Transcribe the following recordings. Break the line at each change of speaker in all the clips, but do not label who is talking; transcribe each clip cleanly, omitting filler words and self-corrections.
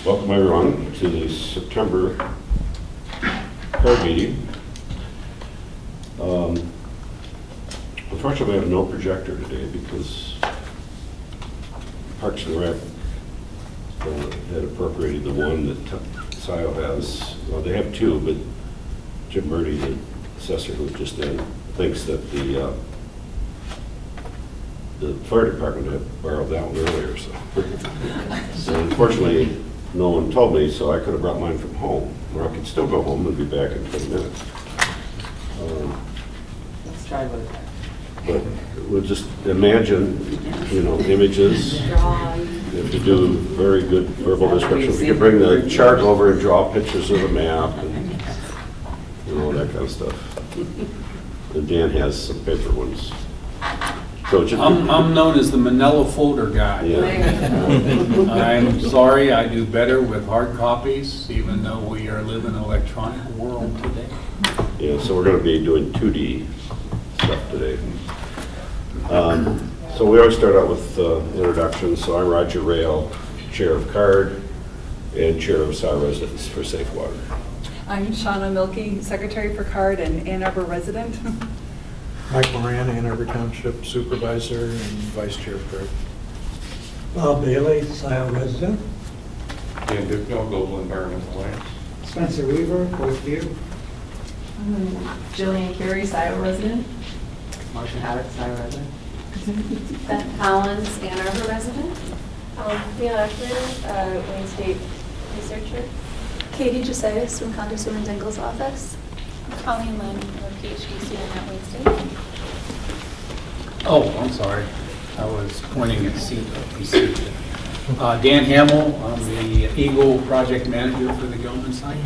Welcome everyone to the September board meeting. Unfortunately, we have no projector today because Parks and Rec had appropriated the one that Scio has. Well, they have two, but Jim Murdy, the assessor who was just in, thinks that the fire department had borrowed that one earlier. So unfortunately, no one told me, so I could have brought mine from home, or I could still go home and be back in 20 minutes.
Let's try with that.
But we'll just imagine, images. You have to do very good verbal description. We could bring the chart over and draw pictures of the map and, that kind of stuff. And Dan has some paper ones. So just
I'm known as the manila folder guy.
Yeah.
I'm sorry, I do better with hard copies, even though we are living in an electronic world today.
Yeah, so we're going to be doing 2D stuff today. So we always start out with introductions. So I'm Roger Rayle, Chair of CARD and Chair of Scio Residents for Safe Water.
I'm Shana Milkie, Secretary for CARD and Ann Arbor resident.
Mike Moran, Ann Arbor Township Supervisor and Vice Chair of CARD.
Bob Bailey, Scio resident.
Dan Dipno, Global Environmental Alliance.
Spencer Weaver, Portview.
Jillian Carey, Scio resident. Marcia Haddock, Scio resident.
Beth Collins, Ann Arbor resident. Neil Eckman, Wayne State researcher.
Katie Josias from Congresswoman Dingle's office.
Colleen Linn, a PhD student at Wayne State.
Oh, I'm sorry. I was pointing at C. Dan Hamill, I'm the EGLE project manager for the Gilman site.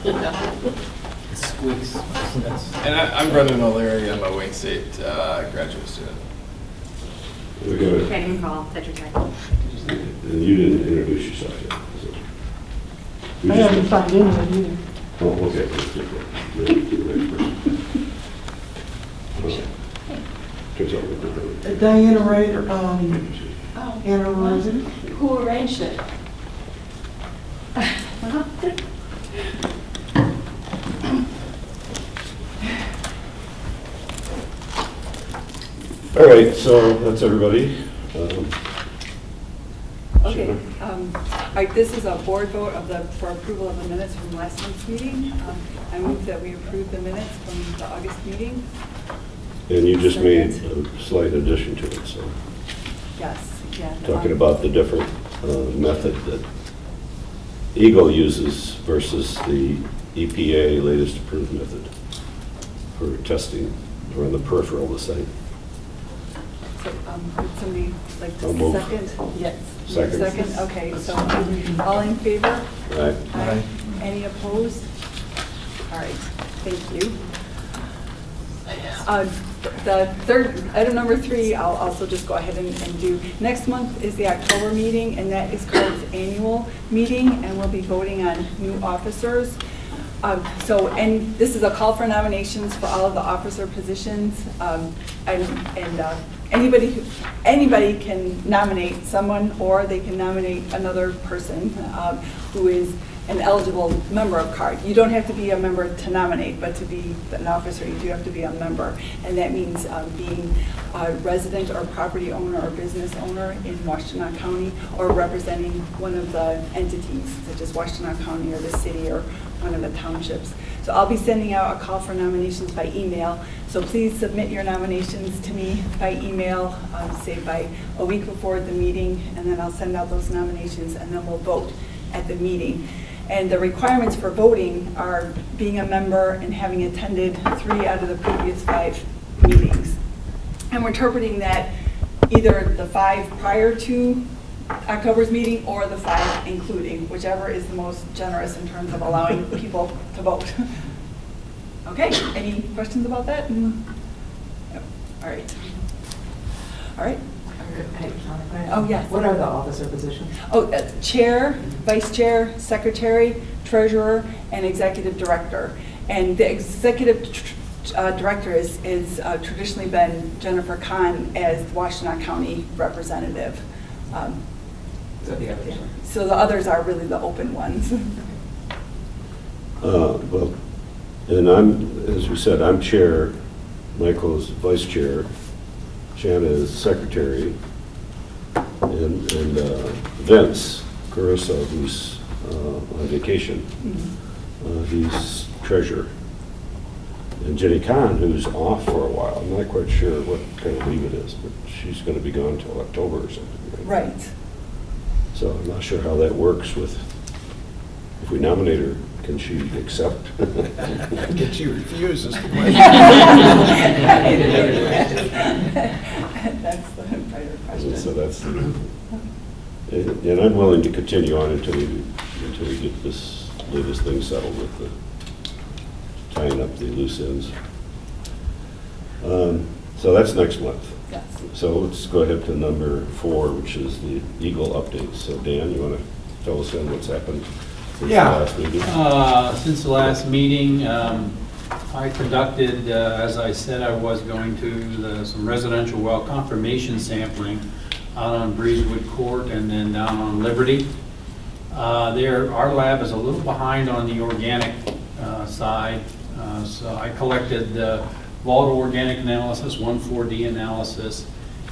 It squeaks.
And I'm Brendan O'Leary. I'm a Wayne State graduate student.
We got it.
Kenny McCall, Tetra Tech.
And you didn't introduce yourself yet.
I haven't signed in with you.
Oh, okay. Let's take the next person. Turns out we did
Diana Wright,
Oh,
Ann Arbor resident.
who arranged it?
All right, so that's everybody.
Okay,
Shana?
this is a board vote for approval of the minutes from last month's meeting. I move that we approve the minutes from the August meeting.
And you just made a slight addition to it, so
Yes, yeah.
talking about the different method that EGLE uses versus the EPA latest approved method for testing around the peripheral of the site.
So, would somebody like
I'll
to
move.
second? Yes.
Second.
Second, okay, so all in favor?
Right?
Aye. Any opposed? All right, thank you. The third, item number 3, I'll also just go ahead and do. Next month is the October meeting, and that is CARD's annual meeting, and we'll be voting on new officers. And this is a call for nominations for all of the officer positions, anybody can nominate someone, or they can nominate another person who is an eligible member of CARD. You don't have to be a member to nominate, but to be an officer, you do have to be a member. And that means being a resident or property owner or business owner in Washtenaw County, or representing one of the entities, such as Washtenaw County or the city or one of the townships. So I'll be sending out a call for nominations by email. So please submit your nominations to me by email, say by a week before the meeting, and then I'll send out those nominations, and then we'll vote at the meeting. And the requirements for voting are being a member and having attended 3 out of the previous 5 meetings. And we're interpreting that either the 5 prior to October's meeting or the 5 including, whichever is the most generous in terms of allowing people to vote. Okay, any questions about that? No. All right. All right. Oh, yes.
What are the officer positions?
Oh, chair, vice chair, secretary, treasurer, and executive director. And the executive director is traditionally been Jennifer Kahn as Washtenaw County representative.
So the others are.
So the others are really the open ones.
Well, and I'm, as we said, I'm chair, Michael's vice chair, Shana is secretary, and Vince Carissa, who's on vacation, he's treasurer. And Jenny Kahn, who's off for a while, I'm not quite sure what kind of leave it is, but she's going to be gone until October or something.
Right.
So I'm not sure how that works with, if we nominate her, can she accept?
Can she refuse is the
That's the brighter question.
So that's, and I'm willing to continue on until we get this latest thing settled with the tying up the loose ends. So that's next month.
Yes.
So let's go ahead to number 4, which is the EGLE Updates. So Dan, you want to fill us in what's happened since the
Yeah.
last meeting?
Since the last meeting, I conducted, as I said I was going to, some residential well confirmation sampling out on Breezewood Court and then down on Liberty. Our lab is a little behind on the organic side, so I collected volatile organic analysis, 1,4-D analysis,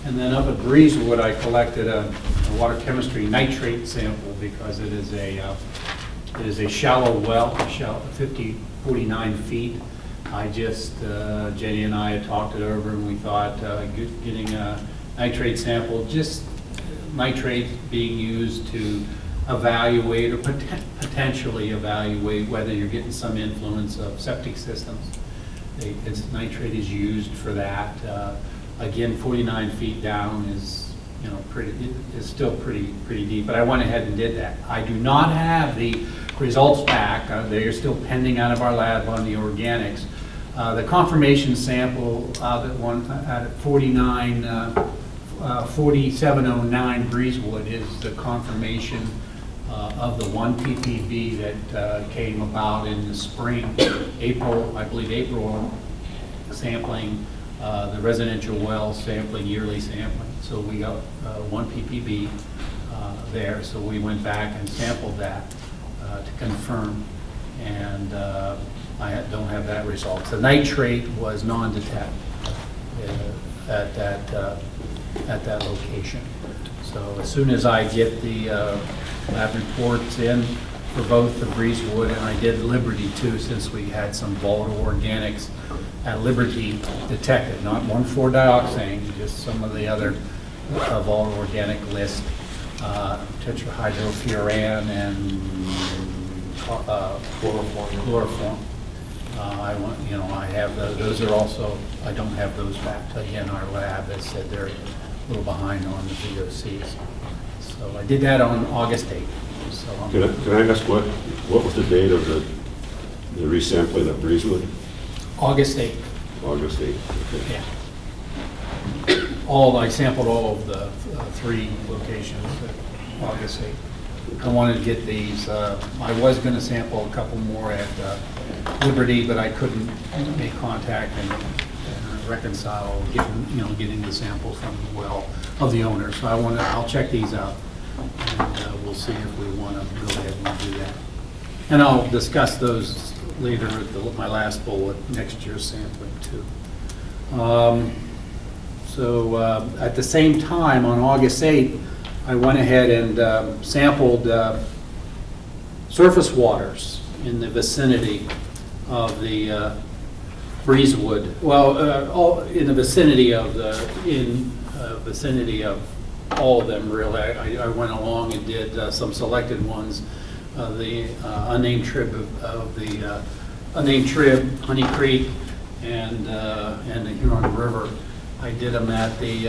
and then up at Breezewood I collected a water chemistry nitrate sample because it is a shallow well, 49 feet. I just, Jenny and I had talked it over and we thought getting a nitrate sample, just nitrate being used to evaluate or potentially evaluate whether you're getting some influence of septic systems. Nitrate is used for that. Again, 49 feet down is, is still pretty deep, but I went ahead and did that. I do not have the results back. They are still pending out of our lab on the organics. The confirmation sample out at 4709 Breezewood is the confirmation of the 1 ppb that came about in the spring, April sampling, the residential well sampling, yearly sampling. So we got 1 ppb there. So we went back and sampled that to confirm, and I don't have that result. The nitrate was non-detect at that location. So as soon as I get the lab reports in for both the Breezewood, and I did Liberty too, since we had some volatile organics at Liberty detected, not 1,4-dioxane, just some of the other volatile organic list, tetrahydrofuran and chloroform. I have those are also, I don't have those back. Again, our lab has said they're a little behind on the VOCs. So I did that on August 8th. So
Can I ask what was the date of the resampling of Breezewood?
August 8th.
August 8th. Okay.
Yeah. I sampled all of the 3 locations at August 8th. I wanted to get these. I was going to sample a couple more at Liberty, but I couldn't make contact and reconcile getting the sample from the well of the owner. So I'll check these out, and we'll see if we want to go ahead and do that. And I'll discuss those later at my last bullet, next year's sampling too. At the same time, on August 8th, I went ahead and sampled surface waters in the vicinity of the Breezewood. Well, in the vicinity of all of them, really. I went along and did some selected ones. The unnamed trib of the unnamed trib, Honey Creek, and the Huron River. I did them at the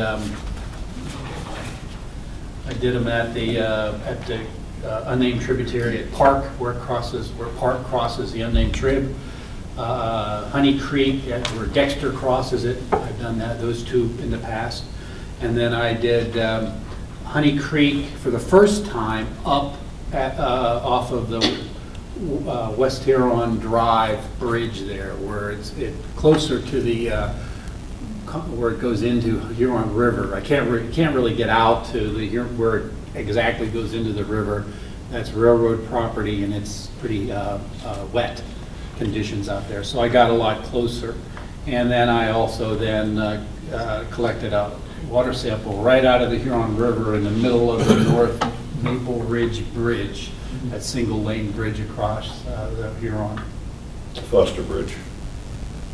unnamed tributary at Park, where Park crosses the unnamed trib. Honey Creek, where Dexter crosses it. I've done those 2 in the past. And then I did Honey Creek for the first time up off of the West Huron Drive bridge there, where it's closer to the where it goes into Huron River. I can't really get out to where it exactly goes into the river. That's railroad property, and it's pretty wet conditions out there. So I got a lot closer. And then I also collected a water sample right out of the Huron River in the middle of the North Maple Ridge Bridge, that single lane bridge across the Huron.
Foster Bridge.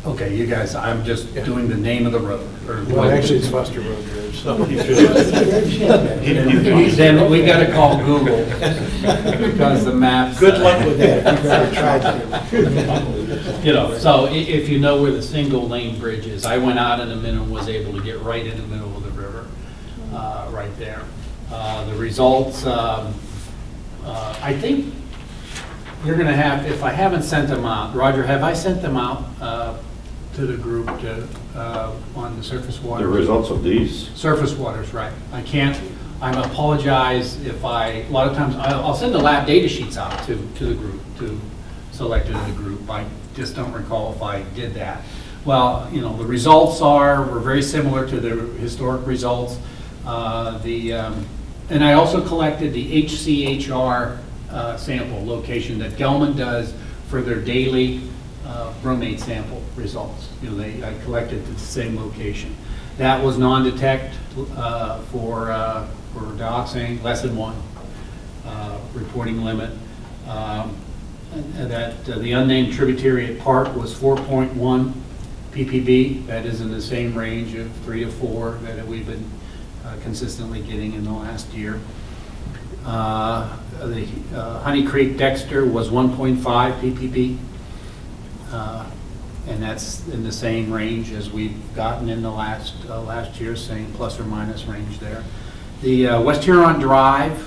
Okay, you guys, I'm just doing the name of the road.
Well, actually, it's Foster Road Bridge, so.
Then we gotta call Google, because the maps.
Good luck with that, you better try to.
You know, so if you know where the single lane bridge is, I went out in a minute and was able to get right in the middle of the river, right there. The results, I think you're gonna have, if I haven't sent them out, Roger, have I sent them out to the group on the surface water?
The results of these?
Surface waters, right. I apologize if a lot of times, I'll send the lab data sheets out to the group, to selected in the group. I just don't recall if I did that. Well, you know, the results were very similar to the historic results. And I also collected the HCHR sample location that Gelman does for their daily bromate sample results. You know, I collected at the same location. That was non-detect for dioxane, less than 1 reporting limit. That the unnamed tributary at Park was 4.1 ppb. That is in the same range of 3 to 4 that we've been consistently getting in the last year. The Honey Creek Dexter was 1.5 ppb. And that's in the same range as we've gotten in the last year, same plus or minus range there. The West Huron Drive,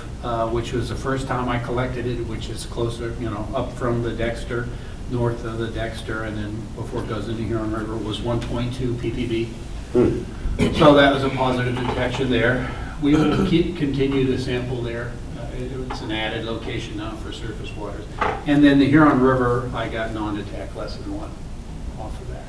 which was the first time I collected it, which is closer, you know, up from the Dexter, north of the Dexter, and then before it goes into Huron River, was 1.2 ppb. So that was a positive detection there. We will continue to sample there. It's an added location now for surface waters. And then the Huron River, I got non-detect, less than 1 off of that.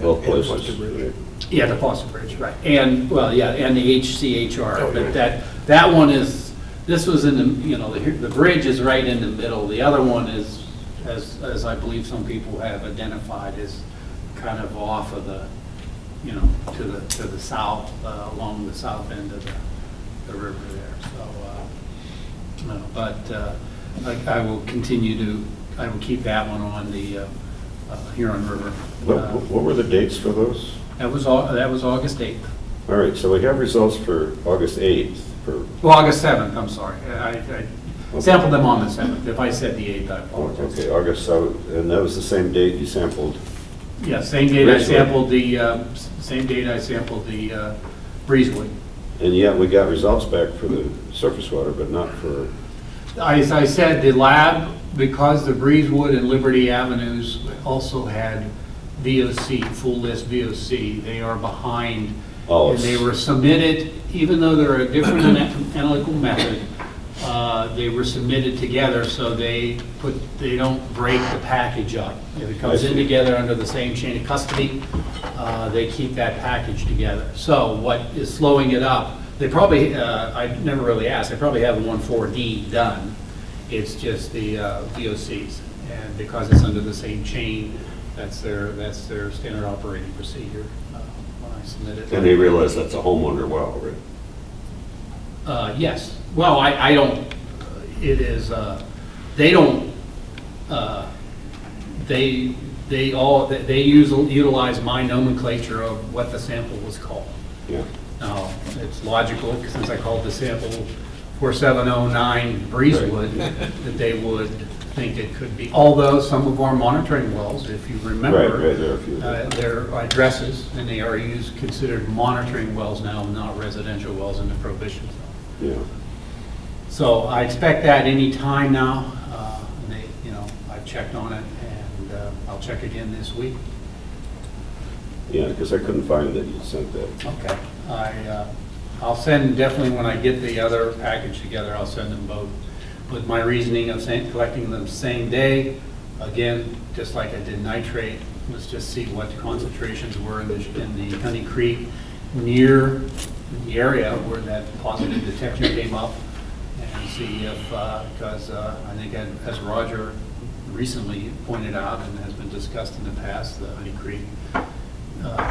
Both
And
places.
Foster Bridge.
Yeah, the Foster Bridge, right. And, well, yeah, and the HCHR.
Oh,
But
yeah.
that one is, this was in the, you know, the bridge is right in the middle. The other one is, as I believe some people have identified, is kind of off of the, you know, to the south, along the south end of the river there. So, I will I will keep that one on the Huron River.
What were the dates for those?
That was August 8th.
All right, so we have results for August 8th for,
Well, August 7th, I'm sorry. I sampled them on the 7th. If I said the 8th, I apologize.
okay, August 7th, and that was the same date you sampled?
Yeah, same date I
Breezewood.
sampled the Breezewood.
And yet we got results back for the surface water, but not for,
As I said, the lab, because the Breezewood and Liberty Avenues also had VOC, full list VOC, they are behind.
Oh,
And they were submitted, even though they're a different analytical method, they were submitted together, so they don't break the package up. If it comes
I
in
see.
together under the same chain of custody, they keep that package together. So what is slowing it up, they probably, I never really asked, they probably have 1,4-D done. It's just the VOCs. And because it's under the same chain, that's their standard operating procedure when I submit it.
and they realize that's a homeowner well, right?
Yes. Well, I don't, it is, they don't, they utilize my nomenclature of what the sample was called.
Yeah.
Now, it's logical, since I called the sample 4709 Breezewood, that they would think it could be, although some of our monitoring wells, if you remember,
Right, there are a few.
they're addresses, and they are considered monitoring wells now, not residential wells in the prohibition zone.
Yeah.
So I expect that any time now. And they, you know, I've checked on it, and I'll check again this week.
Yeah, because I couldn't find that you sent that.
Okay. I'll send, definitely when I get the other package together, I'll send them both. With my reasoning of collecting them same day, again, just like I did nitrate, let's just see what the concentrations were in the Honey Creek near the area where that positive detection came up, and see if, because I think as Roger recently pointed out and has been discussed in the past, the Honey Creek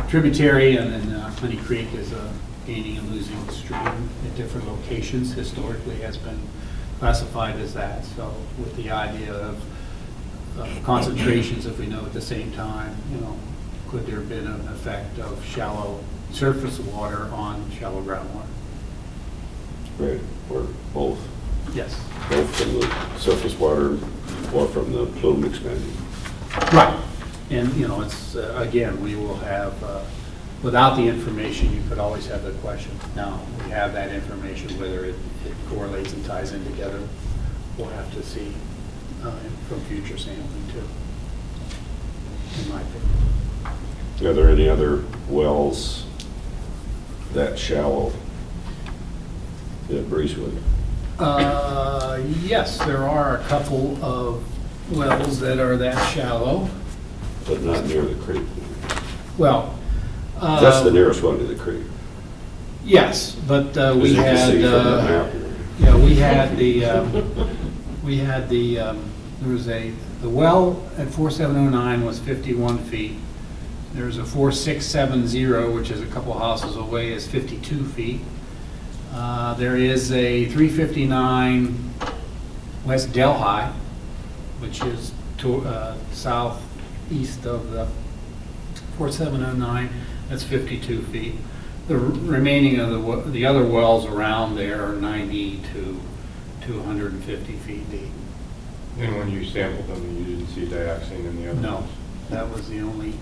tributary and then Honey Creek is a gaining and losing stream at different locations, historically has been classified as that. So with the idea of concentrations, if we know at the same time, could there have been an effect of shallow surface water on shallow groundwater?
Right, or both,
Yes.
both from the surface water or from the plume expanding.
Right. And, it's, again, we will have, without the information, you could always have the question. Now, we have that information, whether it correlates and ties in together, we'll have to see from future sampling too, in my opinion.
Are there any other wells that shallow at Breezewood?
Yes, there are a couple of wells that are that shallow.
But not near the creek?
Well.
That's the nearest one to the creek.
Yes, but
As
we
you can
had,
see from the map.
there was the well at 4709 was 51 feet. There's a 4670, which is a couple houses away, is 52 feet. There is a 359 West Delhi, which is southeast of the 4709, that's 52 feet. The remaining of the other wells around there are 90 to 150 feet deep.
And when you sampled them, you didn't see dioxin in the other
No,
ones?
that was the only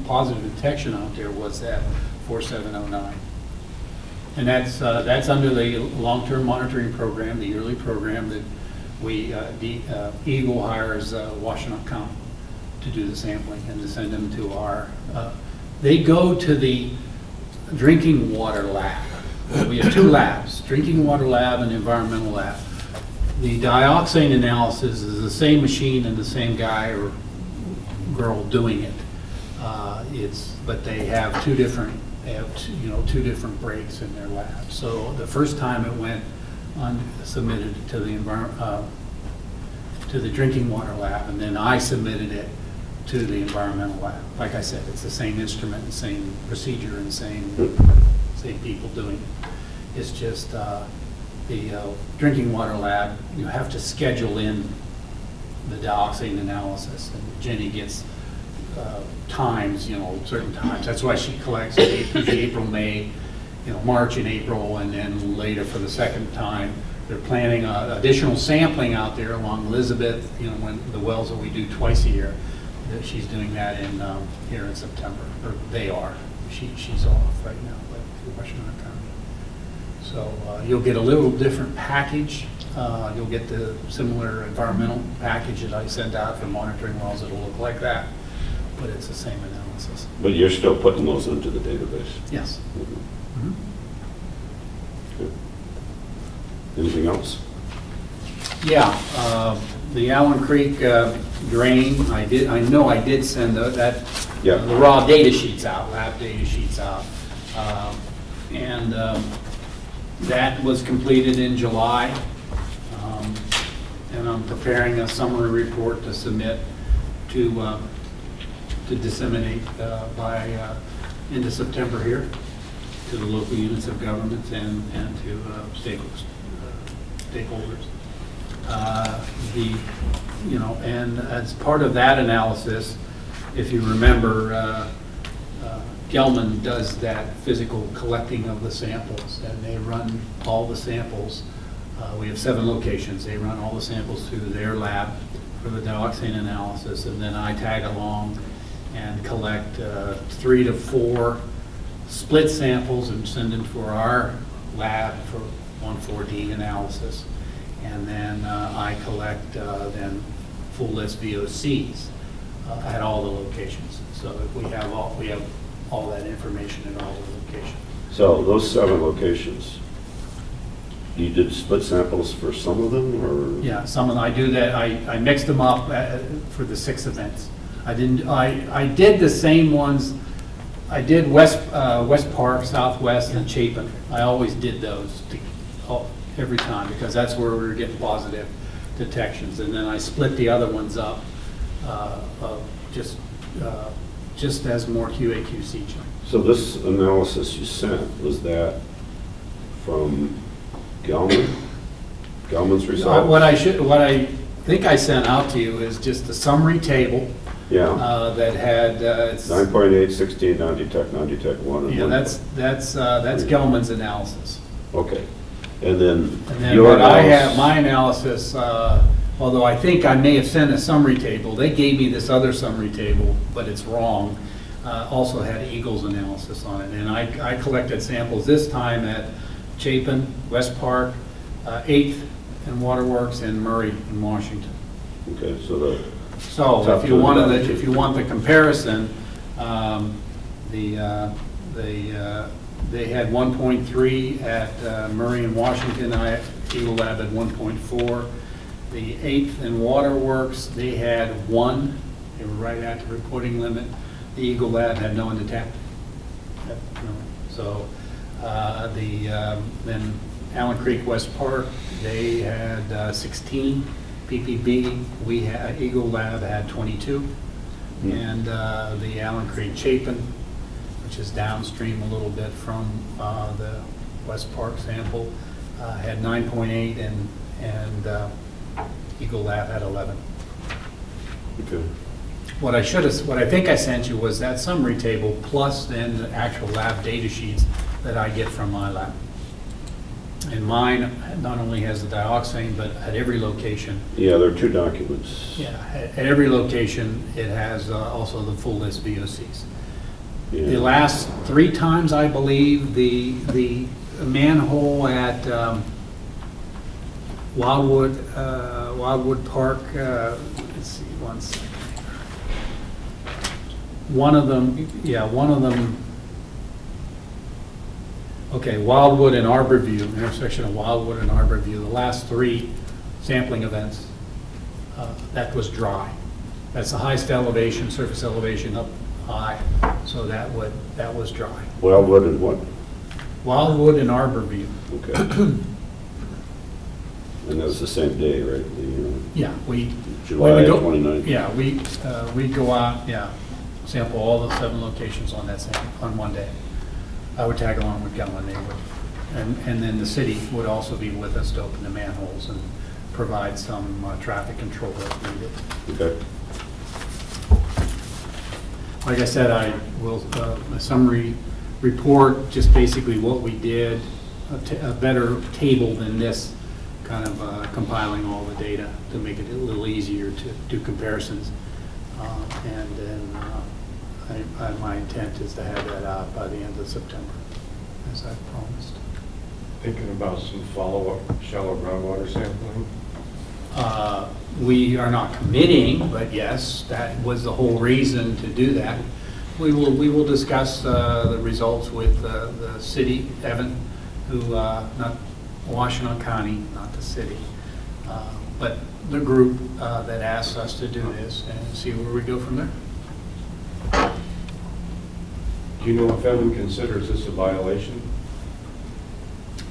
positive detection out there was that 4709. And that's under the long-term monitoring program, the yearly program that EGLE hires Washtenaw County to do the sampling and to send them to our, they go to the drinking water lab. We have two labs, drinking water lab and environmental lab. The dioxin analysis is the same machine and the same guy or girl doing it. But they have two different breaks in their lab. So the first time it went submitted to the drinking water lab, and then I submitted it to the environmental lab. Like I said, it's the same instrument and same procedure and same people doing it. It's just the drinking water lab, you have to schedule in the dioxin analysis, and Jenny gets times, certain times. That's why she collects April, May, March and April, and then later for the second time. They're planning additional sampling out there along Elizabeth, when the wells that we do twice a year. She's doing that here in September, or they are. She's off right now, but Washtenaw County. So you'll get a little different package. You'll get the similar environmental package that I sent out for monitoring wells. It'll look like that, but it's the same analysis.
But you're still putting those into the database?
Yes.
Mm-hmm. Good. Anything else?
Yeah, the Allen Creek drain, I know I did send the raw data sheets out, lab data sheets out. And that was completed in July. And I'm preparing a summary report to submit to disseminate by into September here to the local units of government and to stakeholders. And as part of that analysis, if you remember, Gelman does that physical collecting of the samples, and they run all the samples. We have 7 locations. They run all the samples through their lab for the dioxin analysis, and then I tag along and collect 3 to 4 split samples and send them for our lab for 1,4-D analysis. And then I collect then full list VOCs at all the locations. So if we have all that information at all the locations.
So those 7 locations, you did split samples for some of them, or?
Yeah, some of them, I do that, I mix them up for the 6 events. I did the same ones. I did West Park, Southwest, and Chapin. I always did those every time because that's where we were getting positive detections. And then I split the other ones up just as more QA/QC check.
So this analysis you sent, was that from Gelman's results?
What I think I sent out to you is just a summary table.
Yeah.
That had, it's,
9.8, 16, non-detect, 1.
yeah, that's Gelman's analysis.
Okay. And then
And then
your
what I have,
analysis.
my analysis, although I think I may have sent a summary table, they gave me this other summary table, but it's wrong, also had EGLE's analysis on it. And I collected samples this time at Chapin, West Park, 8th and Waterworks, and Murray in Washington.
Okay, so
So
Top
if
two
you
of
wanted,
that.
if you want the comparison, they had 1.3 at Murray and Washington, EGLE Lab had 1.4. The 8th and Waterworks, they had 1, they were right at the reporting limit. The EGLE Lab had no undetected. So then Allen Creek, West Park, they had 16 ppb. We had, EGLE Lab had 22. And the Allen Creek Chapin, which is downstream a little bit from the West Park sample, had 9.8, and EGLE Lab had 11.
okay.
What I think I sent you was that summary table plus then the actual lab data sheets that I get from my lab. And mine not only has the dioxane, but at every location.
Yeah, there are 2 documents.
Yeah, at every location, it has also the full list VOCs.
Yeah.
The last 3 times, I believe, the manhole at Wildwood Park, let's see, one second. One of them, okay, Wildwood and Arborview, intersection of Wildwood and Arborview, the last 3 sampling events, that was dry. That's the highest elevation, surface elevation up high, so that was dry.
Wildwood and what?
Wildwood and Arborview.
Okay. And that's the same day, right?
Yeah, we.
July
when we go-
29th.
Yeah, we go out, yeah, sample all the 7 locations on that sample, on one day. I would tag along with Gelman, they would. And then the city would also be with us to open the manholes and provide some traffic control if needed.
Okay.
Like I said, I will, a summary report, just basically what we did, a better table than this, kind of compiling all the data to make it a little easier to do comparisons. And then my intent is to have that out by the end of September, as I promised.
Thinking about some follow-up shallow groundwater sampling?
We are not committing, but yes, that was the whole reason to do that. We will discuss the results with the city, Evan, who, not Washington County, not the city, but the group that asked us to do this, and see where we go from there.
Do you know if Evan considers this a violation?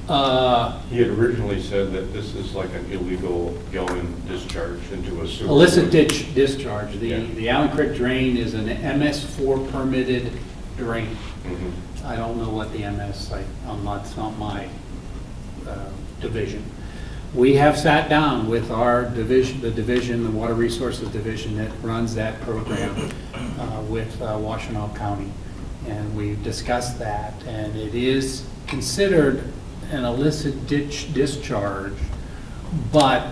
He had originally said that this is like an illegal going discharge into a sewer.
Illicit ditch discharge.
Yeah.
The Allen Creek drain is an MS4 permitted drain.
Mhm.
I don't know what the MS, it's not my division. We have sat down with our division, the Water Resources Division that runs that program with Washtenaw County. And we've discussed that, and it is considered an illicit ditch discharge, but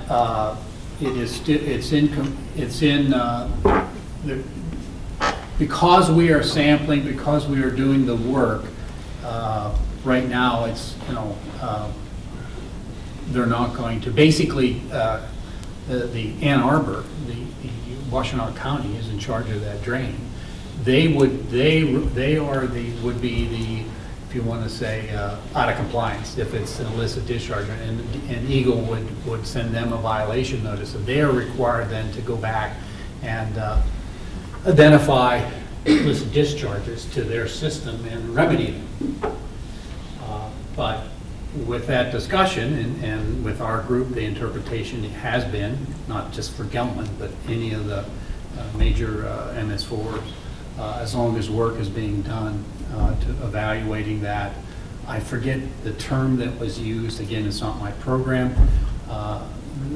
because we are sampling, because we are doing the work, right now it's, they're not going to, basically, the Ann Arbor, the Washtenaw County is in charge of that drain. Would be the, if you want to say, out of compliance, if it's an illicit discharge, and EGLE would send them a violation notice, and they are required then to go back and identify illicit discharges to their system and remedy them. But with that discussion and with our group, the interpretation has been, not just for Gelman, but any of the major MS4s, as long as work is being done to evaluating that. I forget the term that was used, again, it's not my program,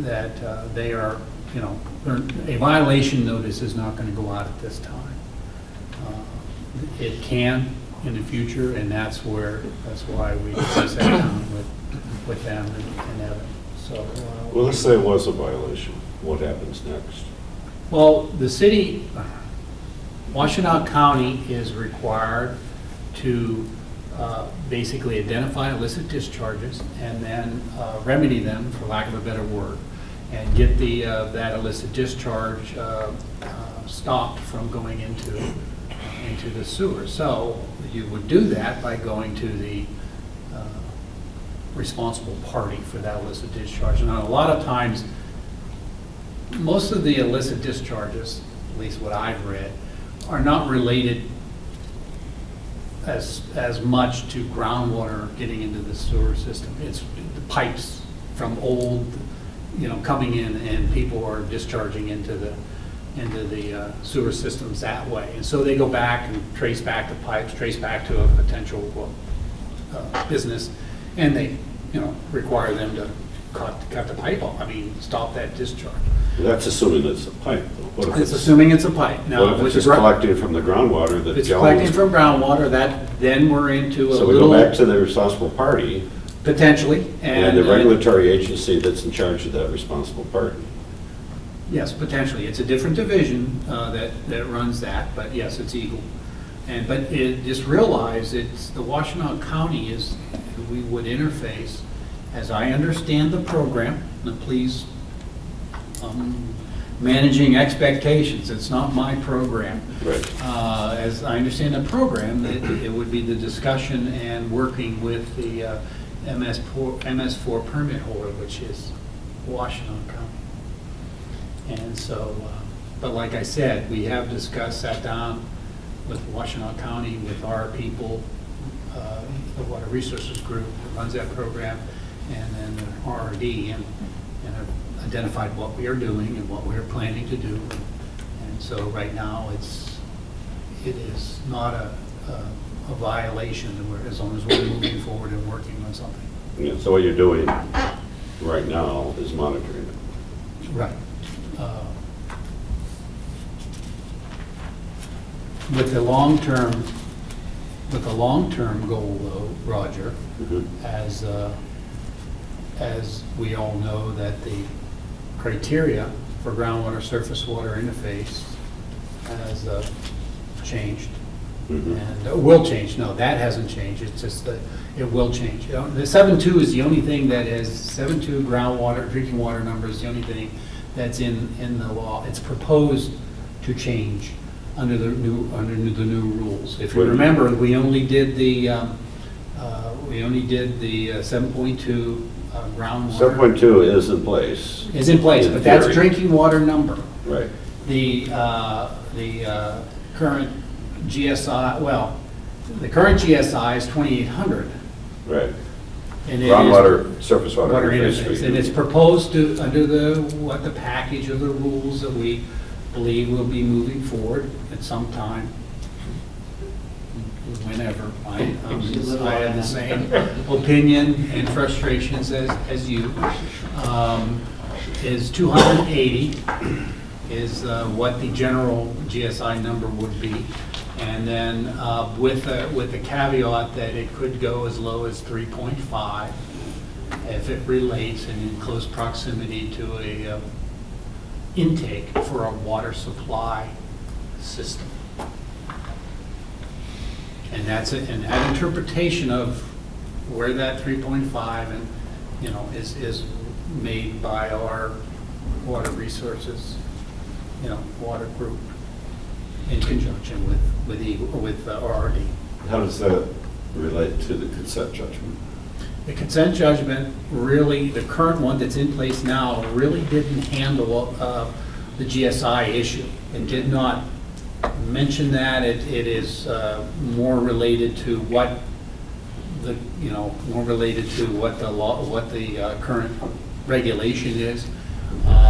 that they are, a violation notice is not going to go out at this time. It can in the future, and that's why we sat down with them and Evan. So,
Well, let's say it was a violation. What happens next?
well, the city, Washtenaw County is required to basically identify illicit discharges and then remedy them, for lack of a better word, and get that illicit discharge stopped from going into the sewer. So you would do that by going to the responsible party for that illicit discharge. And a lot of times, most of the illicit discharges, at least what I've read, are not related as much to groundwater getting into the sewer system. It's the pipes from old, coming in, and people are discharging into the sewer systems that way. And so they go back and trace back the pipes, trace back to a potential business, and they, require them to cut the pipe off. Stop that discharge.
That's assuming it's a pipe, though. What if
It's assuming it's a pipe.
What
Now,
if
with
it's just
the
collecting from the groundwater that
it's
Gelman's-
collecting from groundwater, then we're into a
So we go back
little,
to the responsible party
potentially,
and the regulatory agency that's in charge of that responsible party.
Yes, potentially. It's a different division that runs that, but yes, it's EGLE. But just realize it's the Washtenaw County is who we would interface, as I understand the program. Now, please, managing expectations. It's not my program.
Right.
As I understand the program, it would be the discussion and working with the MS4 permit holder, which is Washtenaw County. And so, but like I said, we have discussed, sat down with Washtenaw County, with our people, the Water Resources Group that runs that program, and then the RRD, and have identified what we are doing and what we're planning to do. And so right now, it is not a violation, as long as we're moving forward and working on something.
Yeah, so what you're doing right now is monitoring it.
Right. With the long-term goal, though, Roger,
Mhm.
as we all know, that the criteria for groundwater surface water interface has changed.
Mhm.
And will change. No, that hasn't changed. It's just that it will change. The 7.2 is the only thing that is, 7.2 groundwater, drinking water number is the only thing that's in the law. It's proposed to change under the new rules. If you remember, we only did the 7.2 groundwater.
7.2 is in place.
Is in place,
In
but that's
theory.
drinking water number.
Right.
The current GSI, the current GSI is 2,800.
Right.
And it is
Groundwater, surface water
water
interface.
interface.
fee.
And it's proposed to, under the package of the rules that we believe will be moving forward at some time, whenever. I have the same opinion and frustrations as you. Is 280 is what the general GSI number would be. And then with the caveat that it could go as low as 3.5 if it relates and in close proximity to a intake for a water supply system. And that's it. And that interpretation of where that 3.5 and is made by our water resources, water group, in conjunction with RRD.
How does that relate to the consent judgment?
The consent judgment really, the current one that's in place now, really didn't handle the GSI issue. It did not mention that. It is more related to what more related to what the law, what the current regulation is.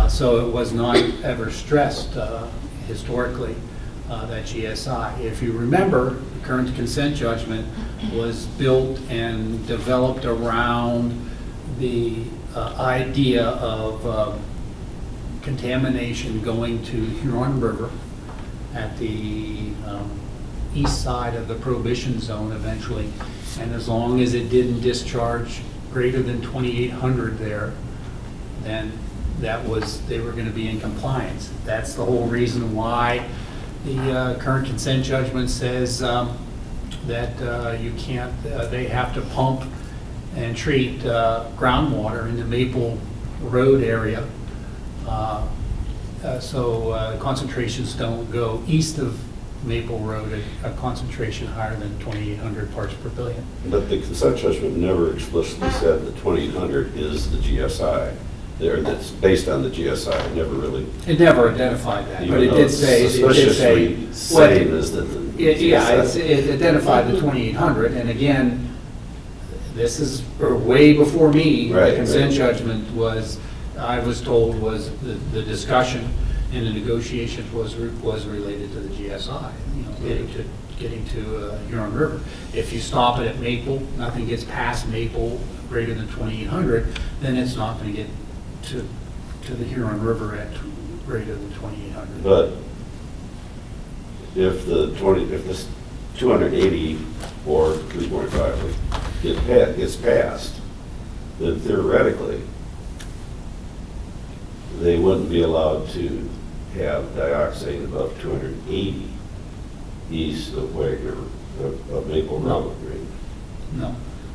So it was not ever stressed historically, that GSI. If you remember, the current consent judgment was built and developed around the idea of contamination going to Huron River at the east side of the prohibition zone eventually. And as long as it didn't discharge greater than 2,800 there, then they were going to be in compliance. That's the whole reason why the current consent judgment says that you can't, they have to pump and treat groundwater in the Maple Road area. So concentrations don't go east of Maple Road at a concentration higher than 2,800 parts per billion.
But the consent judgment never explicitly said that 2,800 is the GSI. That's based on the GSI. It never really.
It never identified that, but
Even
it
though
did
it's
say.
suspiciously saying is that the GSI.
It identified the 2,800, and again, this is way before me.
Right,
The consent
right.
judgment was, I was told, was the discussion and the negotiations was related to the GSI, getting to Huron River. If you stop it at Maple, nothing gets past Maple greater than 2,800, then it's not going to get to the Huron River at greater than 2,800.
But if this 280 or 3.5 gets passed, then theoretically, they wouldn't be allowed to have dioxane above 280 east of Wagner, of Maple Road.
No.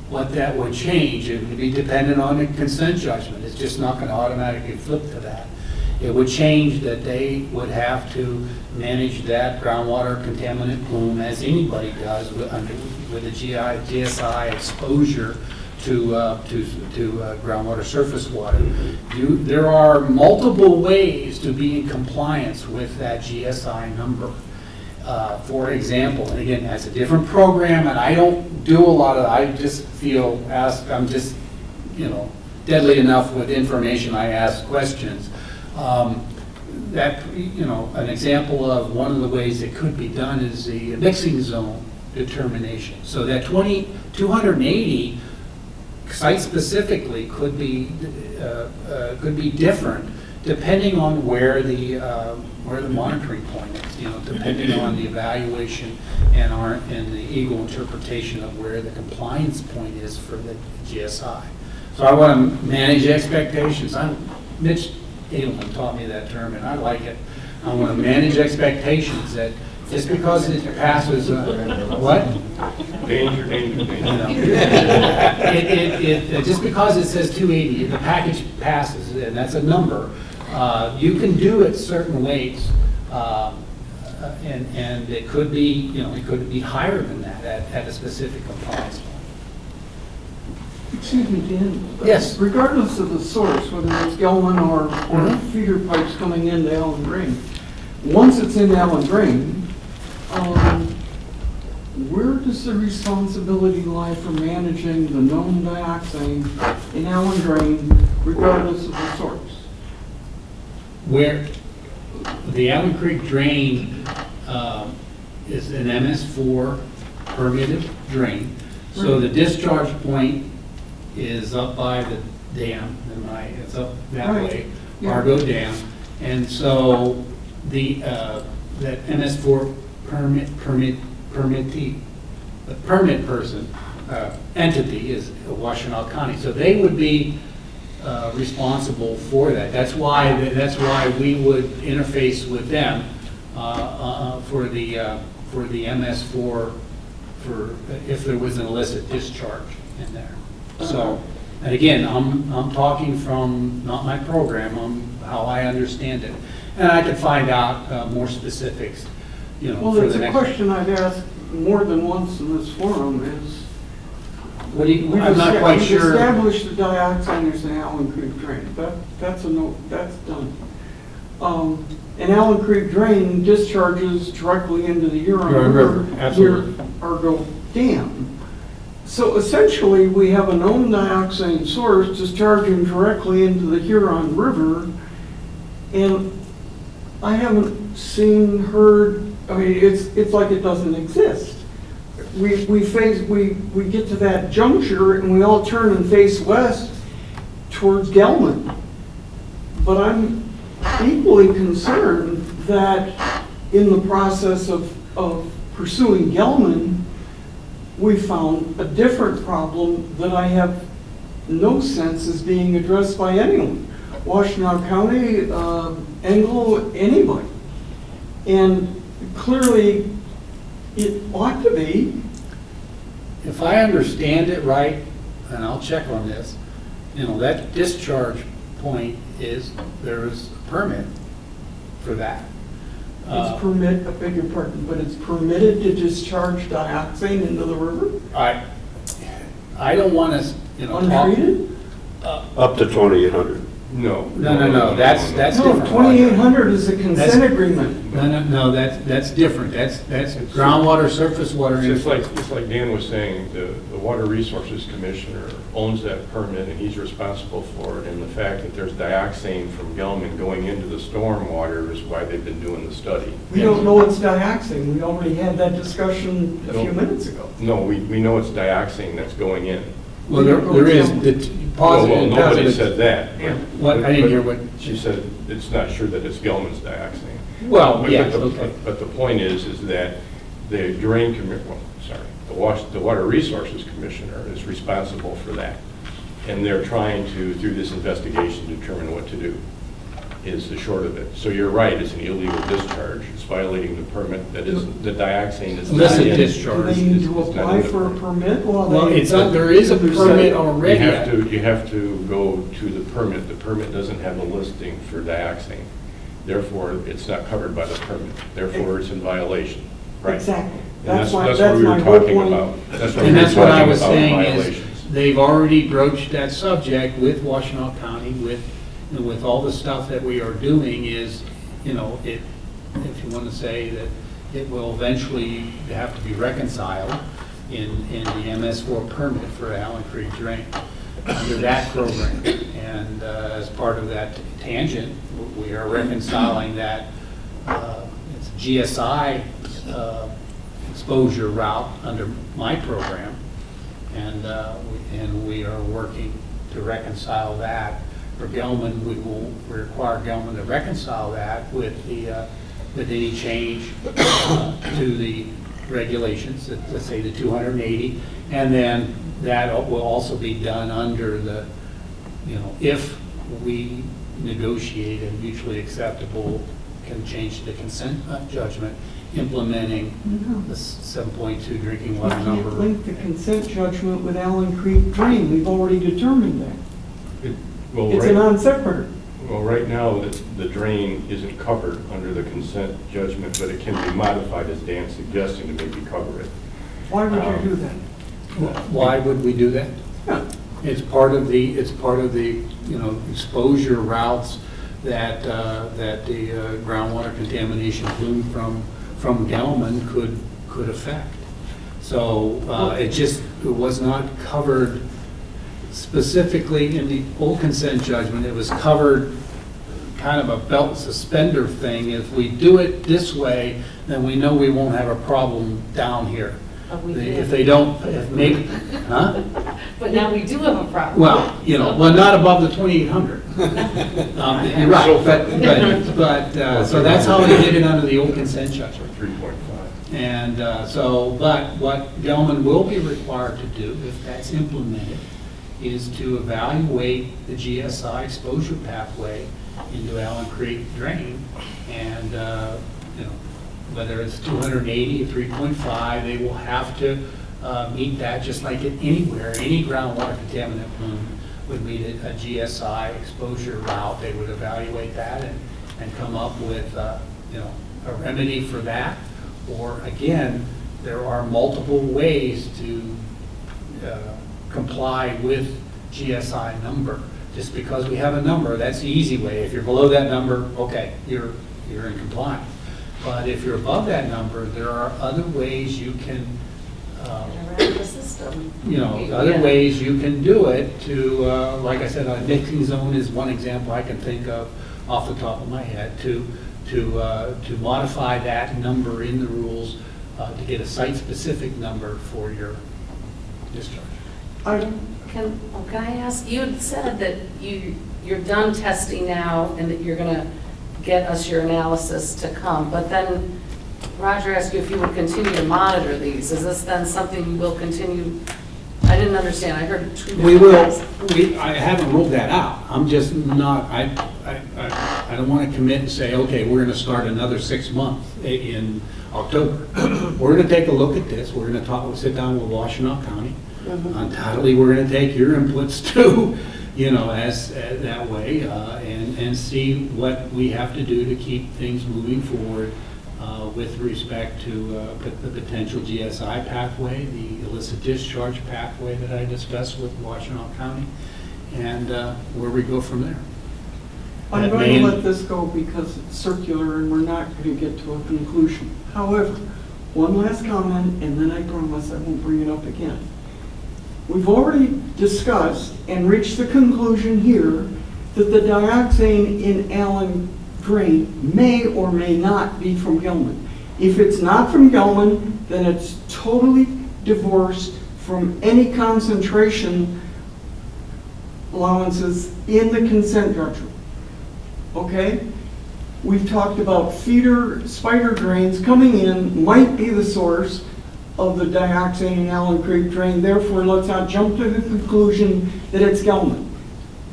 What that would change, it would be dependent on the consent judgment. It's just not going to automatically flip to that. It would change that they would have to manage that groundwater contaminant plume as anybody does with the GSI exposure to groundwater surface water. There are multiple ways to be in compliance with that GSI number. For example, and again, that's a different program, and I don't do a lot of, I just feel I'm just, deadly enough with information, I ask questions. An example of one of the ways it could be done is the mixing zone determination. So that 280 site specifically could be different depending on where the monitoring point is, depending on the evaluation and the EGLE interpretation of where the compliance point is for the GSI. So I want to manage expectations. Mitch Edelman taught me that term, and I like it. I want to manage expectations that just because it passes, what?
Danger, danger, danger.
Just because it says 280, the package passes, and that's a number. You can do it certain weights, and it could be, it could be higher than that at a specific compliance point.
Excuse me, Dan.
Yes.
Regardless of the source, whether it's Gelman or feeder pipes coming into Allen Green, once it's in Allen Green, where does the responsibility lie for managing the known dioxane in Allen Green, regardless of the source?
Where the Allen Creek drain is an MS4 permitted drain, so the discharge point is up by the dam, it's up that way, Argo Dam, and so that MS4 permittee, the permit person, entity is Washtenaw County, so they would be responsible for that. That's why we would interface with them for the MS4 for if there was an illicit discharge in there. So, and again, I'm talking from not my program, how I understand it, and I could find out more specifics.
Well,
for
it's
the
a
next
question I've asked more than once in this forum is,
I'm not quite
we've
sure.
established the dioxiners in Allen Creek drain. That's a no, that's done. an Allen Creek drain discharges directly into the Huron
Huron
River
River,
near
absolutely.
Argo Dam. So essentially, we have a known dioxane source discharging directly into the Huron River, and I haven't seen, heard, I mean, it's like it doesn't exist. We get to that juncture and we all turn and face west towards Gelman. But I'm equally concerned that in the process of pursuing Gelman, we found a different problem that I have no sense is being addressed by anyone. Washtenaw County, EGLE, anybody. And clearly, it ought to be.
If I understand it right, and I'll check on this, that discharge point is, there is a permit for that.
I beg your pardon, but it's permitted to discharge dioxane into the river?
I don't want to, talk.
Untreated?
Up to 2,800.
No.
No, that's
No,
different.
2,800 is a consent agreement.
No, that's different. That's groundwater, surface water.
It's like Dan was saying, the Water Resources Commissioner owns that permit and he's responsible for it. And the fact that there's dioxane from Gelman going into the storm water is why they've been doing the study.
We don't know it's dioxane. We already had that discussion a few minutes ago.
No, we know it's dioxane that's going in.
Well, there is.
Well, nobody said that.
What? I didn't hear what.
She said it's not sure that it's Gelman's dioxane.
Well,
But
yes,
the-
okay.
But the point is that the the Water Resources Commissioner is responsible for that. And they're trying to, through this investigation, determine what to do, is the short of it. So you're right, it's an illegal discharge. It's violating the permit, that is, the dioxane is not
Illicit
in.
discharge.
Do they need to
It's not
apply
in the
for a permit? Well,
There is a permit already.
You have to go to the permit. The permit doesn't have a listing for dioxane. Therefore, it's not covered by the permit. Therefore, it's in violation. Right.
Exactly.
And
That's
what
my
we were
whole
talking
point.
about. That's what
And
we were
that's what I
talking
was
about,
saying is,
violations.
they've already broached that subject with Washtenaw County, with all the stuff that we are doing is, if you want to say that it will eventually have to be reconciled in the MS4 permit for Allen Creek Drain under that program. And as part of that tangent, we are reconciling that it's GSI exposure route under my program. And we are working to reconcile that. For Gelman, we will require Gelman to reconcile that with any change to the regulations, let's say the 280, and then that will also be done under the, if we negotiate a mutually acceptable, can change the consent judgment, implementing the 7.2 drinking
We
water
can't
number.
link the consent judgment with Allen Creek Drain. We've already determined that. It's a non sequitur.
Well, right now, the drain isn't covered under the consent judgment, but it can be modified, as Dan's suggesting, to maybe cover it.
Why would you do that?
Why would we do that?
Yeah.
It's part of the exposure routes that the groundwater contamination plume from Gelman could affect. So it was not covered specifically in the old consent judgment. It was covered kind of a belt and suspender thing. If we do it this way, then we know we won't have a problem down here. If they don't,
But now we do have a problem.
Well, not above the 2,800. You're right, but so that's how they did it under the old consent judgment.
3.5.
And but what Gelman will be required to do, if that's implemented, is to evaluate the GSI exposure pathway into Allen Creek Drain, and whether it's 280 or 3.5, they will have to meet that, just like anywhere, any groundwater contaminant plume would meet a GSI exposure route. They would evaluate that and come up with a remedy for that. Or again, there are multiple ways to comply with GSI number. just because we have a number, that's the easy way. If you're below that number, okay, you're in compliance. But if you're above that number, there are other ways you can,
Around the system.
other ways you can do it to, like I said, a mixing zone is one example I can think of off the top of my head, to modify that number in the rules, to get a site-specific number for your discharge.
Can I ask, you had said that you're done testing now and that you're going to get us your analysis to come, but then Roger asked you if you would continue to monitor these. Is this then something you will continue? I didn't understand. I heard two different
We will,
things.
I haven't ruled that out. I'm just not, I don't want to commit and say, okay, we're going to start another 6 months in October. We're going to take a look at this. We're going to sit down with Washtenaw County. Undoubtedly, we're going to take your inputs too, as that way, and see what we have to do to keep things moving forward with respect to the potential GSI pathway, the illicit discharge pathway that I discussed with Washtenaw County, and where we go from there.
I'm
That
going
may-
to let this go because it's circular and we're not going to get to a conclusion. However, one last comment, and then I promise I won't bring it up again. We've already discussed and reached the conclusion here that the dioxane in Allen Drain may or may not be from Gilman. If it's not from Gilman, then it's totally divorced from any concentration allowances in the consent judgment. Okay? We've talked about feeder spider drains coming in might be the source of the dioxane in Allen Creek drain, therefore let's not jump to the conclusion that it's Gilman.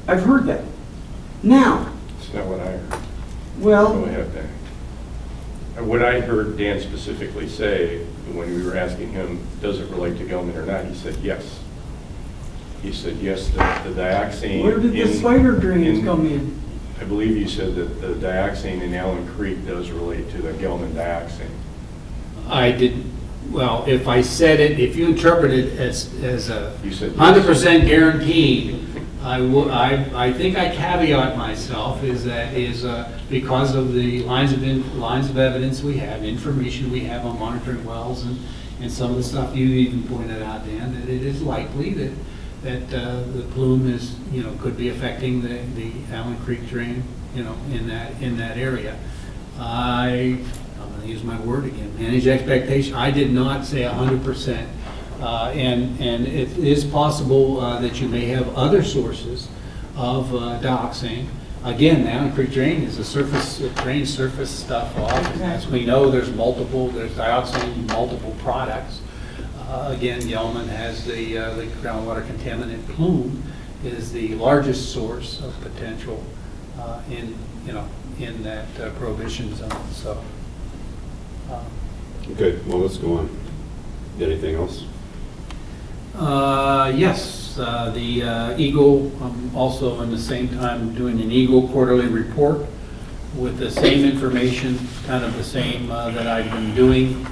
I've heard that. Now,
That's not what I heard. Go
well,
ahead, Dan. And what I heard Dan specifically say, when we were asking him, does it relate to Gilman or not, he said yes. He said yes, the dioxane.
where did the
in-
spider drains
in-
come in?
I believe you said that the dioxane in Allen Creek does relate to the Gilman dioxane.
I didn't, well, if I said it, if you interpret it as a
You said yes.
100% guaranteed, I think I caveat myself is because of the lines of evidence we have, information we have on monitoring wells and some of the stuff you even pointed out, Dan, that it is likely that the plume is, could be affecting the Allen Creek drain, in that area. I'm going to use my word again, manage expectation. I did not say 100%. And it is possible that you may have other sources of dioxane. Again, the Allen Creek drain is a surface, it drains surface stuff off. As we know, there's dioxane in multiple products. Again, Gilman has the groundwater contaminant plume is the largest source of potential in that prohibition zone. So.
Okay, well, let's go on. Anything else?
Yes, the EGLE, I'm also in the same time doing an EGLE quarterly report with the same information, kind of the same that I've been doing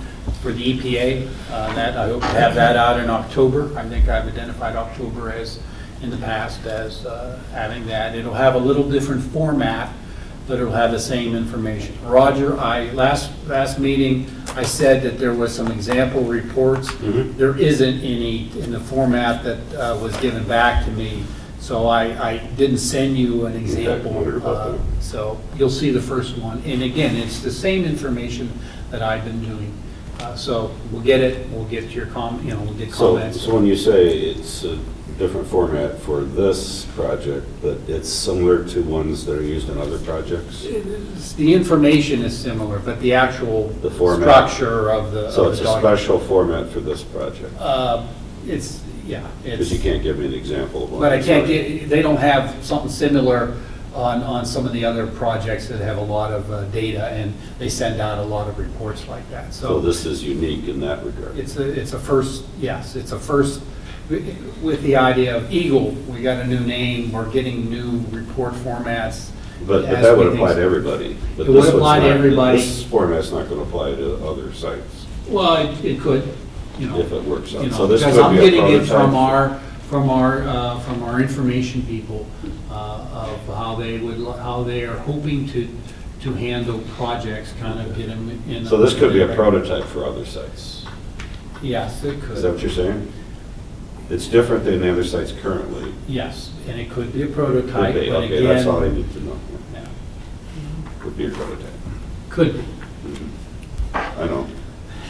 for the EPA. That I hope to have that out in October. I think I've identified October as, in the past, as having that. It'll have a little different format, but it'll have the same information. Roger, last meeting, I said that there was some example reports.
Mhm.
There isn't any in the format that was given back to me, so I didn't send you an example.
wondered about that.
So you'll see the first one. And again, it's the same information that I've been doing. So we'll get it, we'll get your we'll get comments.
So when you say it's a different format for this project, but it's similar to ones that are used in other projects?
The information is similar, but the actual
The format.
structure of the.
So
of
it's
the
a
document.
special format for this project?
It's, yeah.
Because you can't give me an example of one.
But I can't get, they don't have something similar on some of the other projects that have a lot of data, and they send out a lot of reports like that.
So this is unique in that regard?
It's a first, yes, it's a first, with the idea of EGLE, we got a new name, we're getting new report formats.
But
as
that
we
would
think-
apply to everybody. But
It would
this one's
apply to
not-
everybody.
This format's not going to apply to other sites
Well, it could,
if it works out.
You
So
know,
this
because
could
I'm
be a
getting it
prototype.
from our information people of how they are hoping to handle projects, kind of get them in.
So this could be a prototype for other sites.
Yes, it could.
Is that what you're saying? It's different than the other sites currently.
Yes, and it could be a prototype,
Could be,
but
okay, that's all I
again,
need to know.
yeah,
Could be a prototype.
could be.
I know.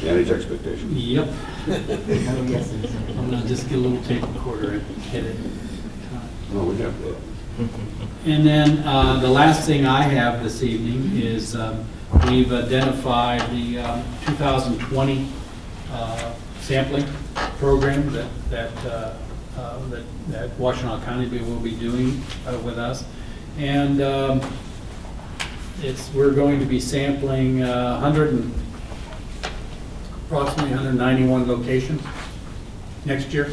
Manage expectations.
Yep. I'm gonna just get a little tape recorder and hit it.
No, we have that.
And then the last thing I have this evening is we've identified the 2020 sampling program that Washtenaw County will be doing with us. And we're going to be sampling approximately 191 locations next year.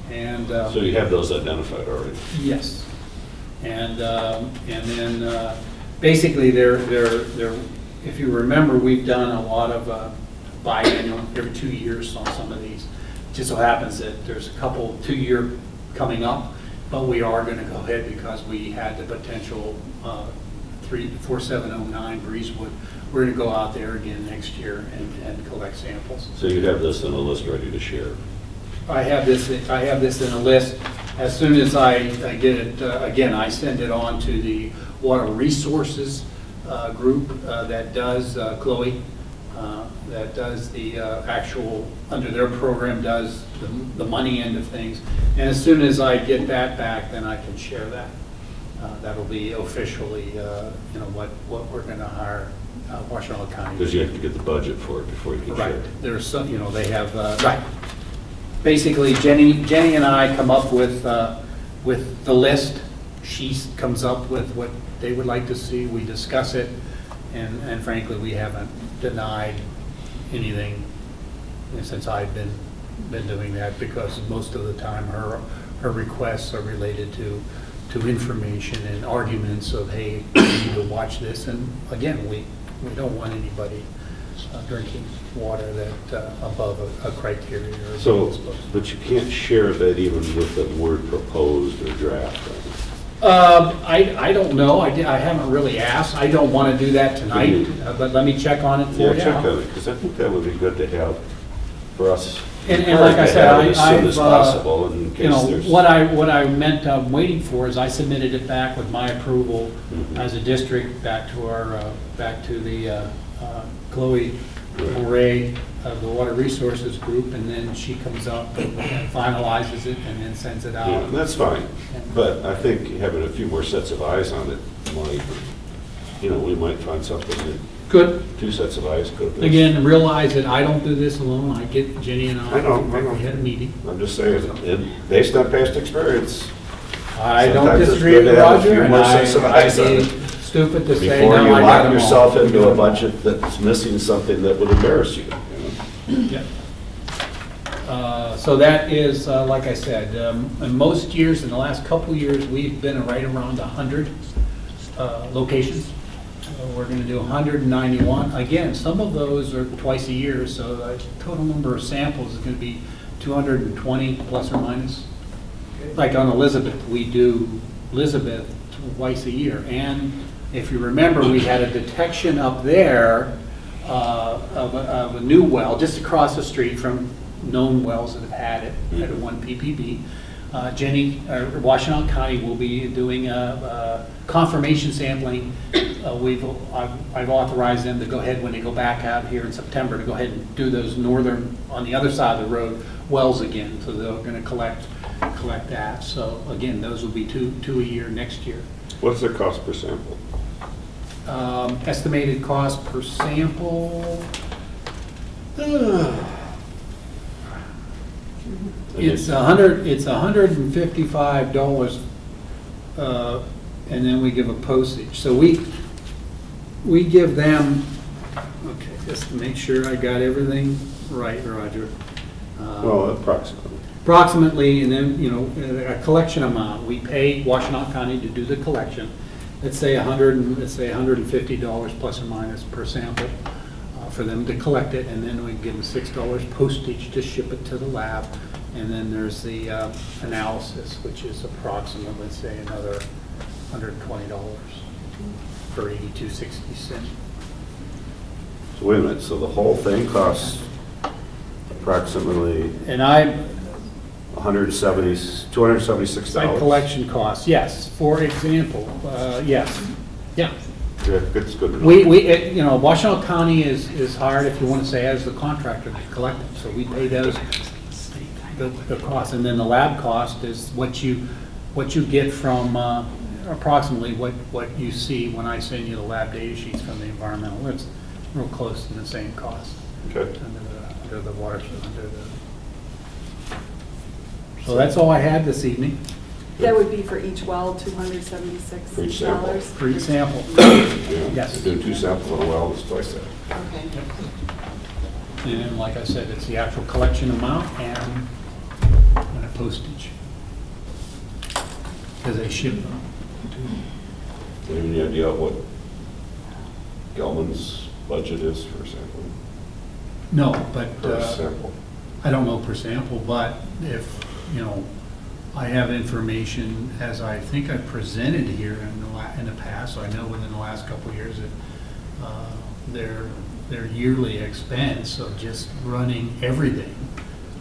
And
So you have those identified already?
yes. And then basically if you remember, we've done a lot of biannual every 2 years on some of these. It just so happens that there's a couple 2-year coming up, but we are going to go ahead because we had the potential 4709 Breezewood. We're going to go out there again next year and collect samples.
So you have this in a list ready to share?
I have this in a list. As soon as I get it, again, I send it on to the Water Resources group that does, Chloe, that does the actual, under their program, does the money end of things. And as soon as I get that back, then I can share that. That'll be officially, what we're going to hire Washtenaw County.
Because you have to get the budget for it before you can share.
Right. There's some, they have, right. Basically, Jenny and I come up with the list. She comes up with what they would like to see. We discuss it, and frankly, we haven't denied anything since I've been doing that, because most of the time her requests are related to information and arguments of, hey, you need to watch this. And again, we don't want anybody drinking water that above a criteria.
So, but you can't share that even with the word proposed or draft.
I don't know. I haven't really asked. I don't want to do that tonight, but let me check on it for you.
Yeah, check on it, because I think that would be good to have for us.
And like I said,
as soon as possible, in case there's.
what I meant waiting for is I submitted it back with my approval as a district back to the Chloe Moray of the Water Resources Group, and then she comes up and finalizes it and then sends it
Yeah,
out.
that's fine, but I think having a few more sets of eyes on it might, we might find something that
Good.
2 sets of eyes could.
Again, realize that I don't do this alone. I get Jenny and
I know.
We had a meeting.
I'm just saying, based on past experience,
I don't
sometimes it's
disagree
good
with
to have a
Roger,
few
and
more sets of eyes on
I'd
it.
be stupid to say,
before
no,
you
I got
lock
them
yourself
all.
into a budget that's missing something that would embarrass you.
Yeah. So that is, like I said, in most years, in the last couple of years, we've been right around 100 locations. We're going to do 191. Again, some of those are twice a year, so the total number of samples is going to be 220 plus or minus. Like on Elizabeth, we do Elizabeth twice a year. And if you remember, we had a detection up there of a new well just across the street from known wells that have had it at one PPB. Washtenaw County will be doing a confirmation sampling. I've authorized them to go ahead when they go back out here in September to go ahead and do those northern, on the other side of the road, wells again. So they're going to collect that. So again, those will be two a year next year.
What's the cost per sample?
Estimated cost per sample. It's $155, and then we give a postage. So we give them, okay, just to make sure I got everything right, Roger.
Well, approximately.
Approximately, and then, a collection amount. We pay Washtenaw County to do the collection. Let's say $150 plus or minus per sample for them to collect it, and then we give them $6 postage to ship it to the lab. And then there's the analysis, which is approximately, let's say, another $120 for 82.60.
So wait a minute, so the whole thing costs approximately
And I,
$276?
site collection costs, yes, for example, yes, yeah.
Yeah, it's good enough.
You know, Washtenaw County is hired, if you want to say, as the contractor to collect them, so we pay those, the cost, and then the lab cost is what you get from, approximately what you see when I send you the lab data sheets from the environmental, it's real close to the same cost.
Okay.
Under the water, so that's all I had this evening,
That would be for each well, $276.
For each sample.
for each sample.
Yeah,
Yes.
do 2 samples on a well, it's twice that.
Okay.
And like I said, it's the actual collection amount and a postage. Because they ship them.
Do you have any idea what Gelman's budget is for sampling?
No, but
Per sample?
I don't know per sample, but if, you know, I have information, as I think I presented here in the past, so I know within the last couple of years that their yearly expense of just running everything,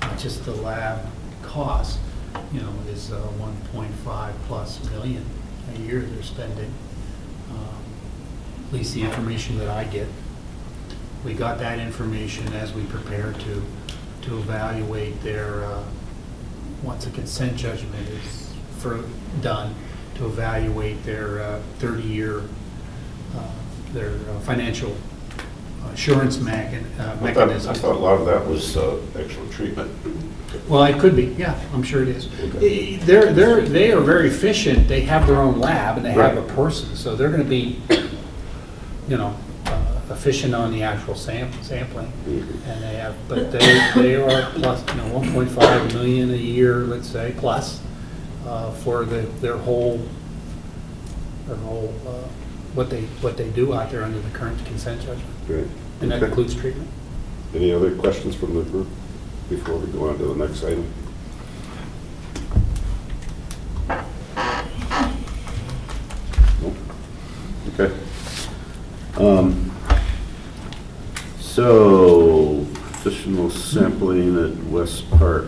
not just the lab cost, you know, is 1.5 plus million a year they're spending. At least the information that I get. We got that information as we prepare to evaluate their, once a consent judgment is done, to evaluate their 30-year, their financial assurance mechanism.
I thought a lot of that was actual treatment.
Well, it could be, yeah, I'm sure it is.
Okay.
They are very efficient, they have their own lab and they have a
Right.
person, so they're gonna be, you know, efficient on the actual sampling. And they have, but they are plus, you know, 1.5 million a year, let's say, plus, for their whole, what they do out there under the current consent judgment.
Great.
And that
Okay.
includes treatment.
Any other questions from the group before we go on to the next item? Nope. Okay. So, additional sampling at West Park,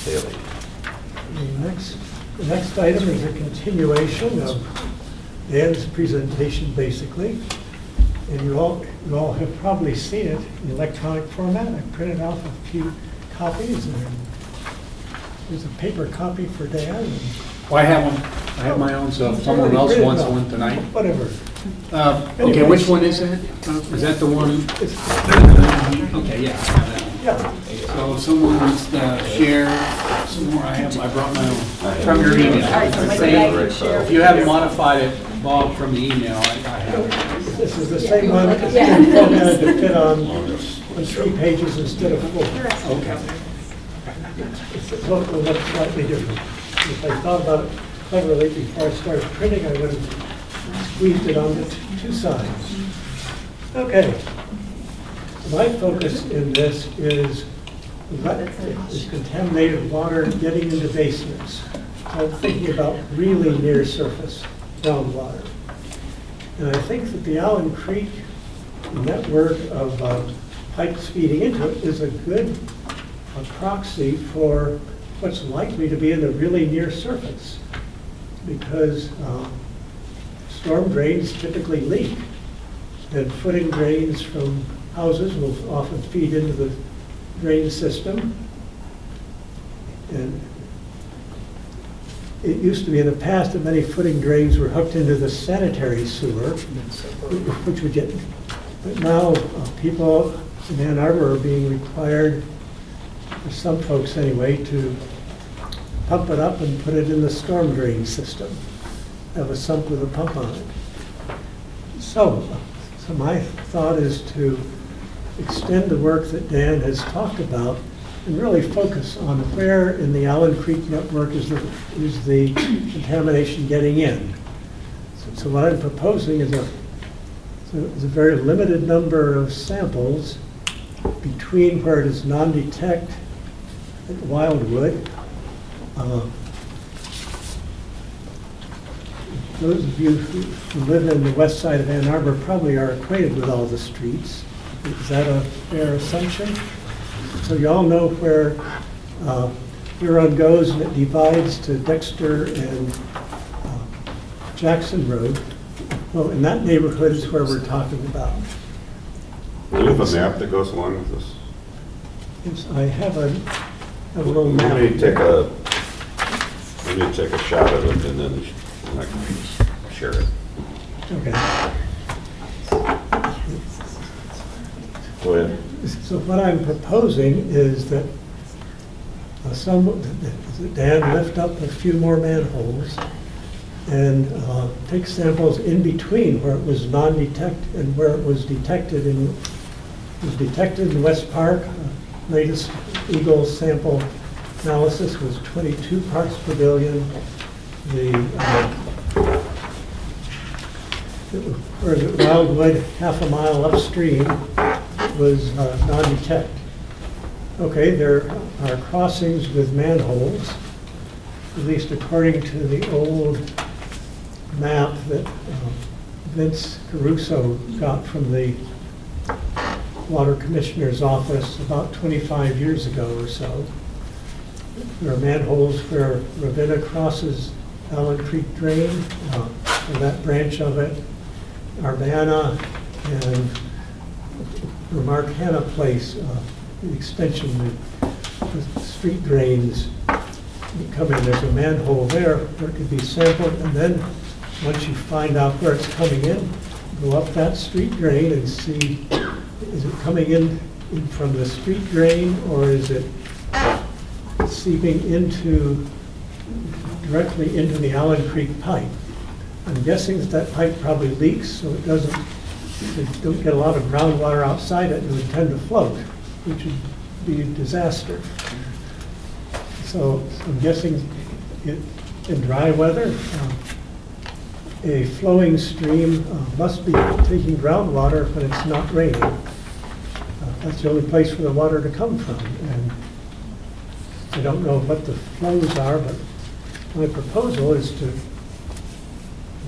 Haley.
The next item is a continuation of Dan's presentation, basically. And you all have probably seen it in electronic format. I printed off a few copies, and there's a paper copy for Dan. and-
Well, I have one, I have my own, so if someone else wants one tonight.
Whatever.
Okay, which one is that? Is that the one?
It's-
Okay, yeah, I have that one.
Yeah,
So if someone wants to share some more, I brought my own from your email.
All right, so maybe I can share.
If you haven't modified it, Bob, from the email, I have it.
this is the same one. It's been formatted to fit on 3 pages instead of 4.
Okay.
It's a look slightly different. If I thought about it cleverly before I started printing, I would have squeezed it onto 2 sides. Okay. My focus in this is contaminated water getting into basements. So I'm thinking about really near surface groundwater. And I think that the Allen Creek network of pipes feeding into it is a good proxy for what's likely to be in the really near surface, because storm drains typically leak, and footing drains from houses will often feed into the drain system. And it used to be in the past that many footing drains were hooked into the sanitary sewer, which would get, but now people in Ann Arbor are being required, for some folks anyway, to pump it up and put it in the storm drain system, have a sump with a pump on it. So my thought is to extend the work that Dan has talked about and really focus on where in the Allen Creek network is the contamination getting in. So what I'm proposing is a very limited number of samples between where it is non-detect at Wildwood. Those of you who live in the west side of Ann Arbor probably are acquainted with all the streets. Is that a fair assumption? So you all know where Huron goes and it divides to Dexter and Jackson Road. Well, in that neighborhood is where we're talking about.
Do you have a map that goes along with this?
Yes, I have a little map.
Let me take a shot of it and then I can share it.
Okay.
Go ahead.
So what I'm proposing is that Dan lift up a few more manholes and take samples in between where it was non-detect and where it was detected in West Park. Latest EGLE sample analysis was 22 parts per billion. Whereas at Wildwood, half a mile upstream, was non-detect. Okay, there are crossings with manholes, at least according to the old map that Vince Caruso got from the Water Commissioner's office about 25 years ago or so. There are manholes where Ravenna crosses Allen Creek Drain, and that branch of it, Urbana, and Remarkana Place, the extension, the street drains come in. There's a manhole there where it could be sampled, and then once you find out where it's coming in, go up that street drain and see, is it coming in from the street drain, or is it seeping directly into the Allen Creek pipe? I'm guessing that pipe probably leaks, so it don't get a lot of groundwater outside it, and it would tend to float, which would be a disaster. So I'm guessing in dry weather, a flowing stream must be taking groundwater when it's not raining. That's the only place for the water to come from. And I don't know what the flows are, but my proposal is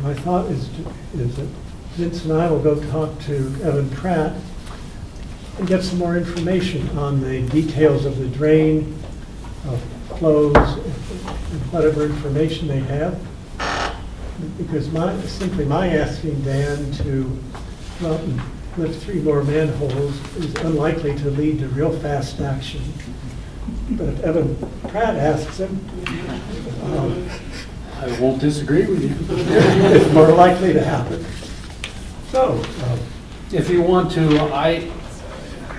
my thought is that Vince and I will go talk to Evan Pratt and get some more information on the details of the drain, flows, and whatever information they have. Because simply my asking Dan to go out and lift 3 more manholes is unlikely to lead to real fast action. But if Evan Pratt asks him,
I won't disagree with you.
it's more likely to happen. So,
If you want to, I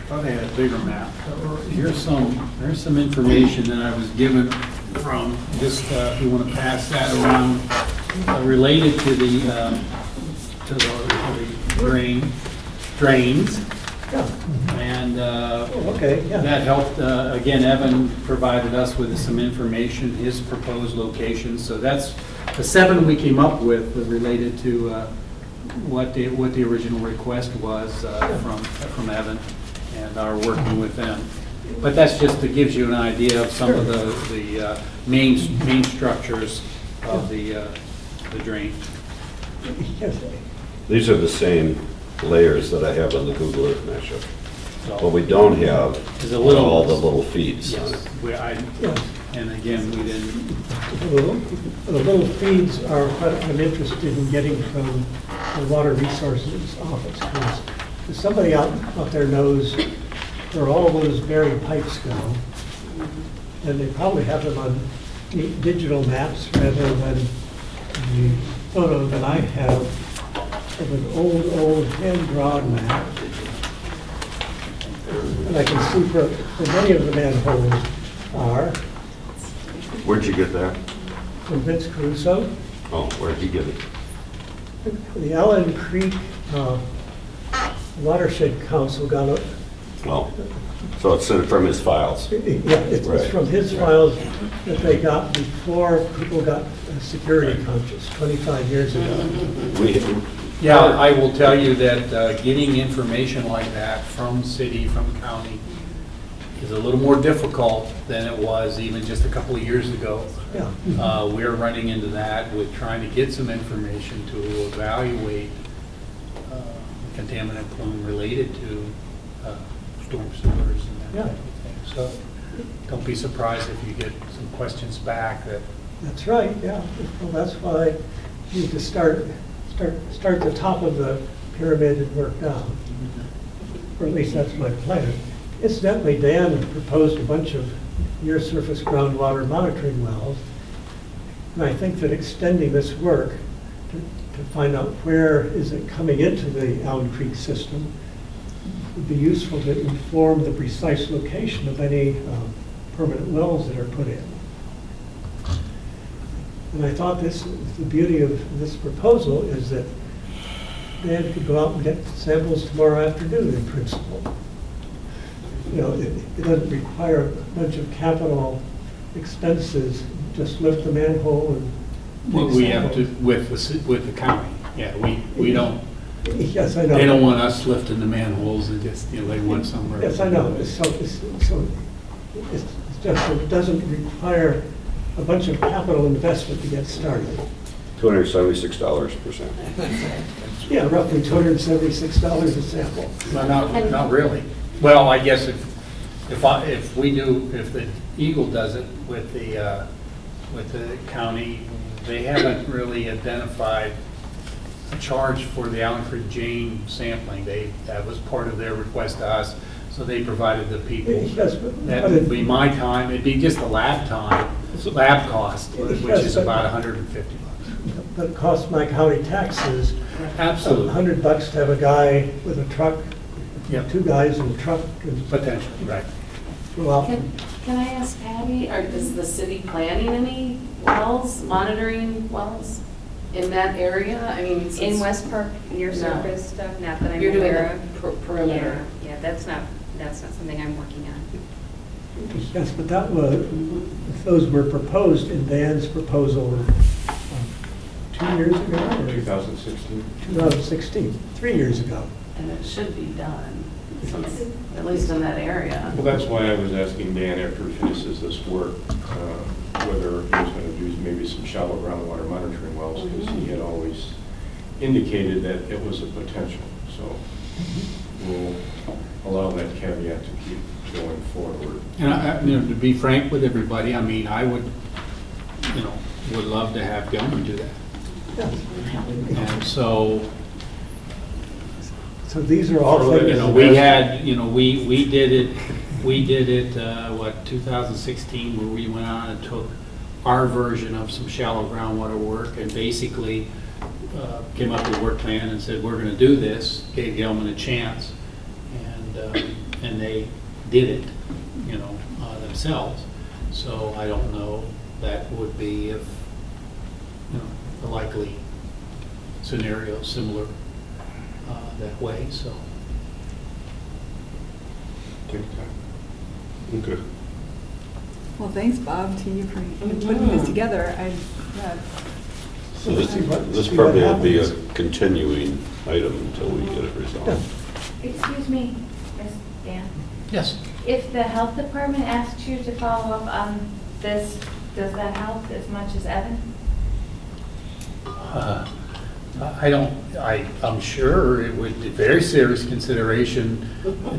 thought I had a bigger map. There's some information that I was given from this, if you want to pass that around, related to the drains.
yeah.
And
Okay, yeah.
that helped, again, Evan provided us with some information, his proposed location. So that's the 7 we came up with related to what the original request was from Evan and our working with them. But that's just, it gives you an idea of some of the main structures of the drain.
Yes.
These are the same layers that I have on the Google Earth mashup. What we don't have
Is a
are
little-
all the little feeds on
Yes,
it.
and again, we didn't,
The little feeds are what I'm interested in getting from the Water Resources Office. Because somebody out there knows where all those buried pipes go. And they probably have them on neat digital maps rather than the photo that I have of an old hand-drawn map. And I can see where many of the manholes are.
Where'd you get that?
From Vince Caruso.
Oh, where'd you get it?
The Allen Creek Watershed Council got it.
Oh, so it's from his files.
Yeah, it's
Right.
from his files that they got before people got security conscious, 25 years ago.
yeah, I will tell you that getting information like that from city, from county, is a little more difficult than it was even just a couple of years ago.
Yeah.
We're running into that with trying to get some information to evaluate contaminant plume related to storm sewers and that
Yeah.
type of thing. So don't be surprised if you get some questions back that,
That's right, yeah. Well, that's why you need to start at the top of the pyramid and work down. Or at least that's my plan. Incidentally, Dan proposed a bunch of near-surface groundwater monitoring wells. And I think that extending this work to find out where is it coming into the Allen Creek system would be useful to inform the precise location of any permanent wells that are put in. And I thought the beauty of this proposal is that Dan could go out and get samples tomorrow afternoon in principle. You know, it doesn't require a bunch of capital expenses, just lift the manhole and take
we have to,
samples.
with the county. Yeah, we don't,
Yes, I know.
they don't want us lifting the manholes and just, they want somewhere.
Yes, I know. So it's just that it doesn't require a bunch of capital investment to get started.
$276 per sample.
Yeah, roughly $276 a sample.
Well, not really. Well, I guess if the EGLE does it with the county, they haven't really identified a charge for the Allen Creek Jane sampling. That was part of their request to us, so they provided the people.
Yes, but
That would be my time, it'd be just the lab time, lab cost, which
Yes,
is
but-
about $150.
But it costs my county taxes
Absolutely,
$100 to have a guy with a truck,
Yep.
2 guys in a truck, and
potentially, right.
go out.
Can I ask Patty, is the city planning any wells, monitoring wells in that area? I mean,
In
since
West Park, near
No.
surface stuff, not that I'm
you're doing
aware
the
of.
perimeter.
Yeah, that's not something I'm working on.
Yes, but that was, those were proposed in Dan's proposal 2 years ago, or
2016.
2016, 3 years ago.
And it should be done, since- at least in that area.
Well, that's why I was asking Dan after he finishes this work, whether he was going to do maybe some shallow groundwater monitoring wells, because he had always indicated that it was a potential. So we'll allow that caveat to keep going forward.
And to be frank with everybody, I mean, I would love to have Gilman do that. And so,
So these are all things.
we had, we did it, 2016, where we went on and took our version of some shallow groundwater work and basically came up with a work plan and said, we're gonna do this, gave Gilman a chance, and they did it, themselves. So I don't know, that would be if, a likely scenario similar that way, so.
Take time.
Okay.
Well, thanks, Bob, to you for putting this together.
So this
See what
probably will be a
happens.
continuing item until we get it resolved.
Excuse me, Ms. Dan.
Yes.
If the health department asked you to follow up on this, does that help as much as Evan?
I'm sure it would be very serious consideration,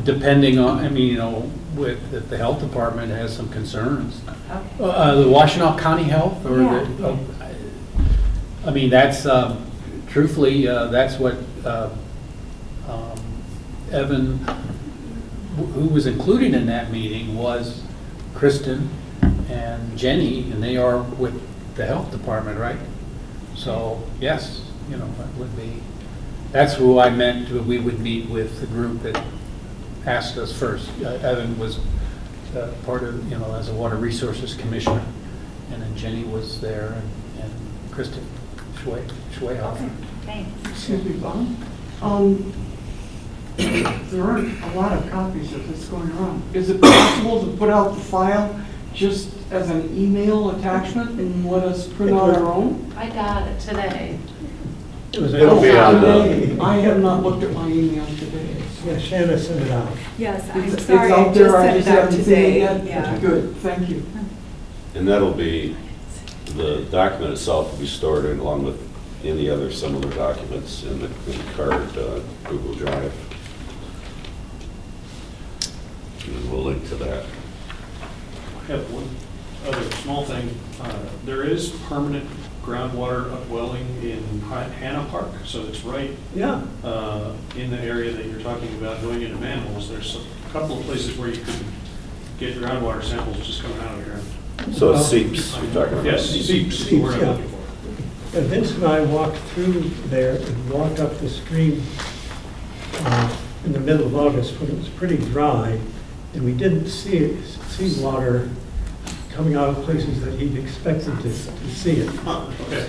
depending on, if the health department has some concerns.
Okay.
The Washtenaw County Health, or
Yeah.
that's, truthfully, that's what Evan, who was included in that meeting, was Kristen and Jenny, and they are with the health department, right? So, yes, that would be, that's who I meant we would meet with, the group that asked us first. Evan was part of, as a Water Resources Commissioner, and then Jenny was there, and Kristen Schweihofer.
Thanks.
Excuse me, Bob. There aren't a lot of copies of this going around. Is it possible to put out the file just as an email attachment and let us print out our own?
I got it today.
It'll be on the,
I have not looked at my email today, so.
Yeah, Shana sent it out.
Yes, I'm
It's
sorry, I
out
just
there, I
sent
just
it out
haven't seen it
today.
yet.
Yeah.
Good, thank you.
And that'll be, the document itself will be stored in along with any other similar documents in the card, Google Drive. And we'll link to that.
I have one other small thing. There is permanent groundwater upwelling in Hannah Park, so it's right
Yeah.
in the area that you're talking about going into manholes. There's a couple of places where you could get groundwater samples just coming out of the ground.
So it seeps, you're talking about?
Yes, seeps is the word I'm looking for.
And Vince and I walked through there and walked up the stream in the middle of August when it was pretty dry, and we didn't see water coming out of places that he'd expected to see it.
Okay.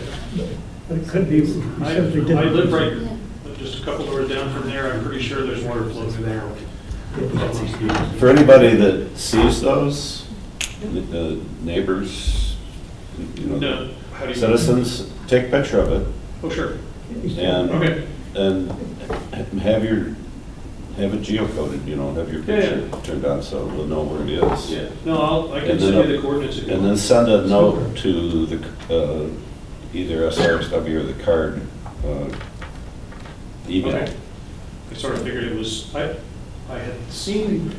But it could be, we
I
simply didn't.
live right, just a couple doors down from there. I'm pretty sure there's water flowing in there.
For anybody that sees those, the neighbors, you
No,
know,
how do you?
citizens, take a picture of it
Oh, sure.
and,
Okay.
and have it geocoded, you know, have your
Yeah,
picture turned on so we'll know where it is.
Yeah, no, I can
And
send
then-
you the coordinates if you
And then
want.
send a note to the, either SRXW or the card email.
Okay. I sort of figured it was, I had seen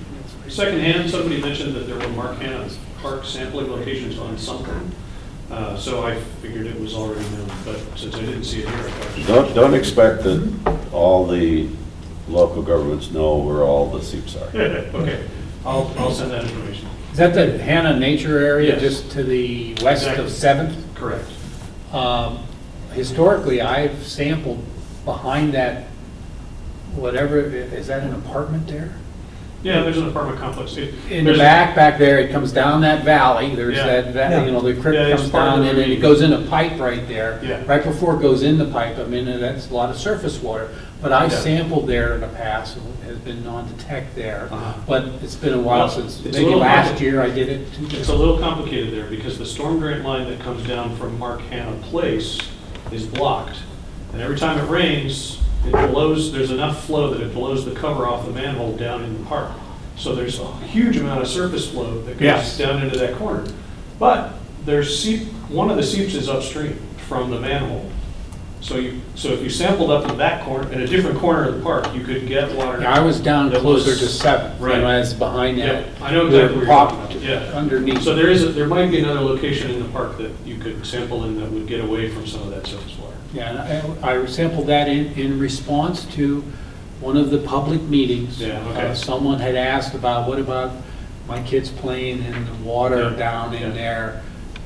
secondhand, somebody mentioned that there were Mark Hanna Park sampling locations on something. So I figured it was already known, but since I didn't see it here, I thought.
Don't expect that all the local governments know where all the seeps are.
Okay, I'll send that information.
Is that the Hannah Nature Area,
Yes.
just to the west
Exactly.
of 7th?
Correct.
Historically, I've sampled behind that, whatever, is that an apartment there?
Yeah, there's an apartment complex.
In the back there, it comes down that valley, there's
Yeah.
that, you know, the
Yeah,
creek
it's
comes
part of
down
the
and then it
ravine.
goes in a pipe right there.
Yeah.
Right before it goes in the pipe, I mean, that's a lot of surface water. But I
Yeah.
sampled there in the past, and it has been non-detect there.
Uh-huh.
But it's been a while
Well,
since,
it's a
maybe
little
last
compli-
year I did it.
It's a little complicated there because the storm drain line that comes down from Mark Hanna Place is blocked. And every time it rains, it blows, there's enough flow that it blows the cover off the manhole down in the park. So there's a huge amount of surface flow that goes
Yes.
down into that corner. But one of the seeps is upstream from the manhole. So if you sampled up in that corner, in a different corner of the park, you could get water.
Yeah, I was down
that
closer
was-
to 7th, you
Right.
know, as behind
Yeah,
that.
I know exactly where you're talking about, yeah.
Underneath.
So there might be another location in the park that you could sample in that would get away from some of that surface water.
Yeah, and I sampled that in response to one of the public meetings.
Yeah, okay.
Someone had asked about, what about my kids playing in the water
Yeah,
down
yeah.
in there?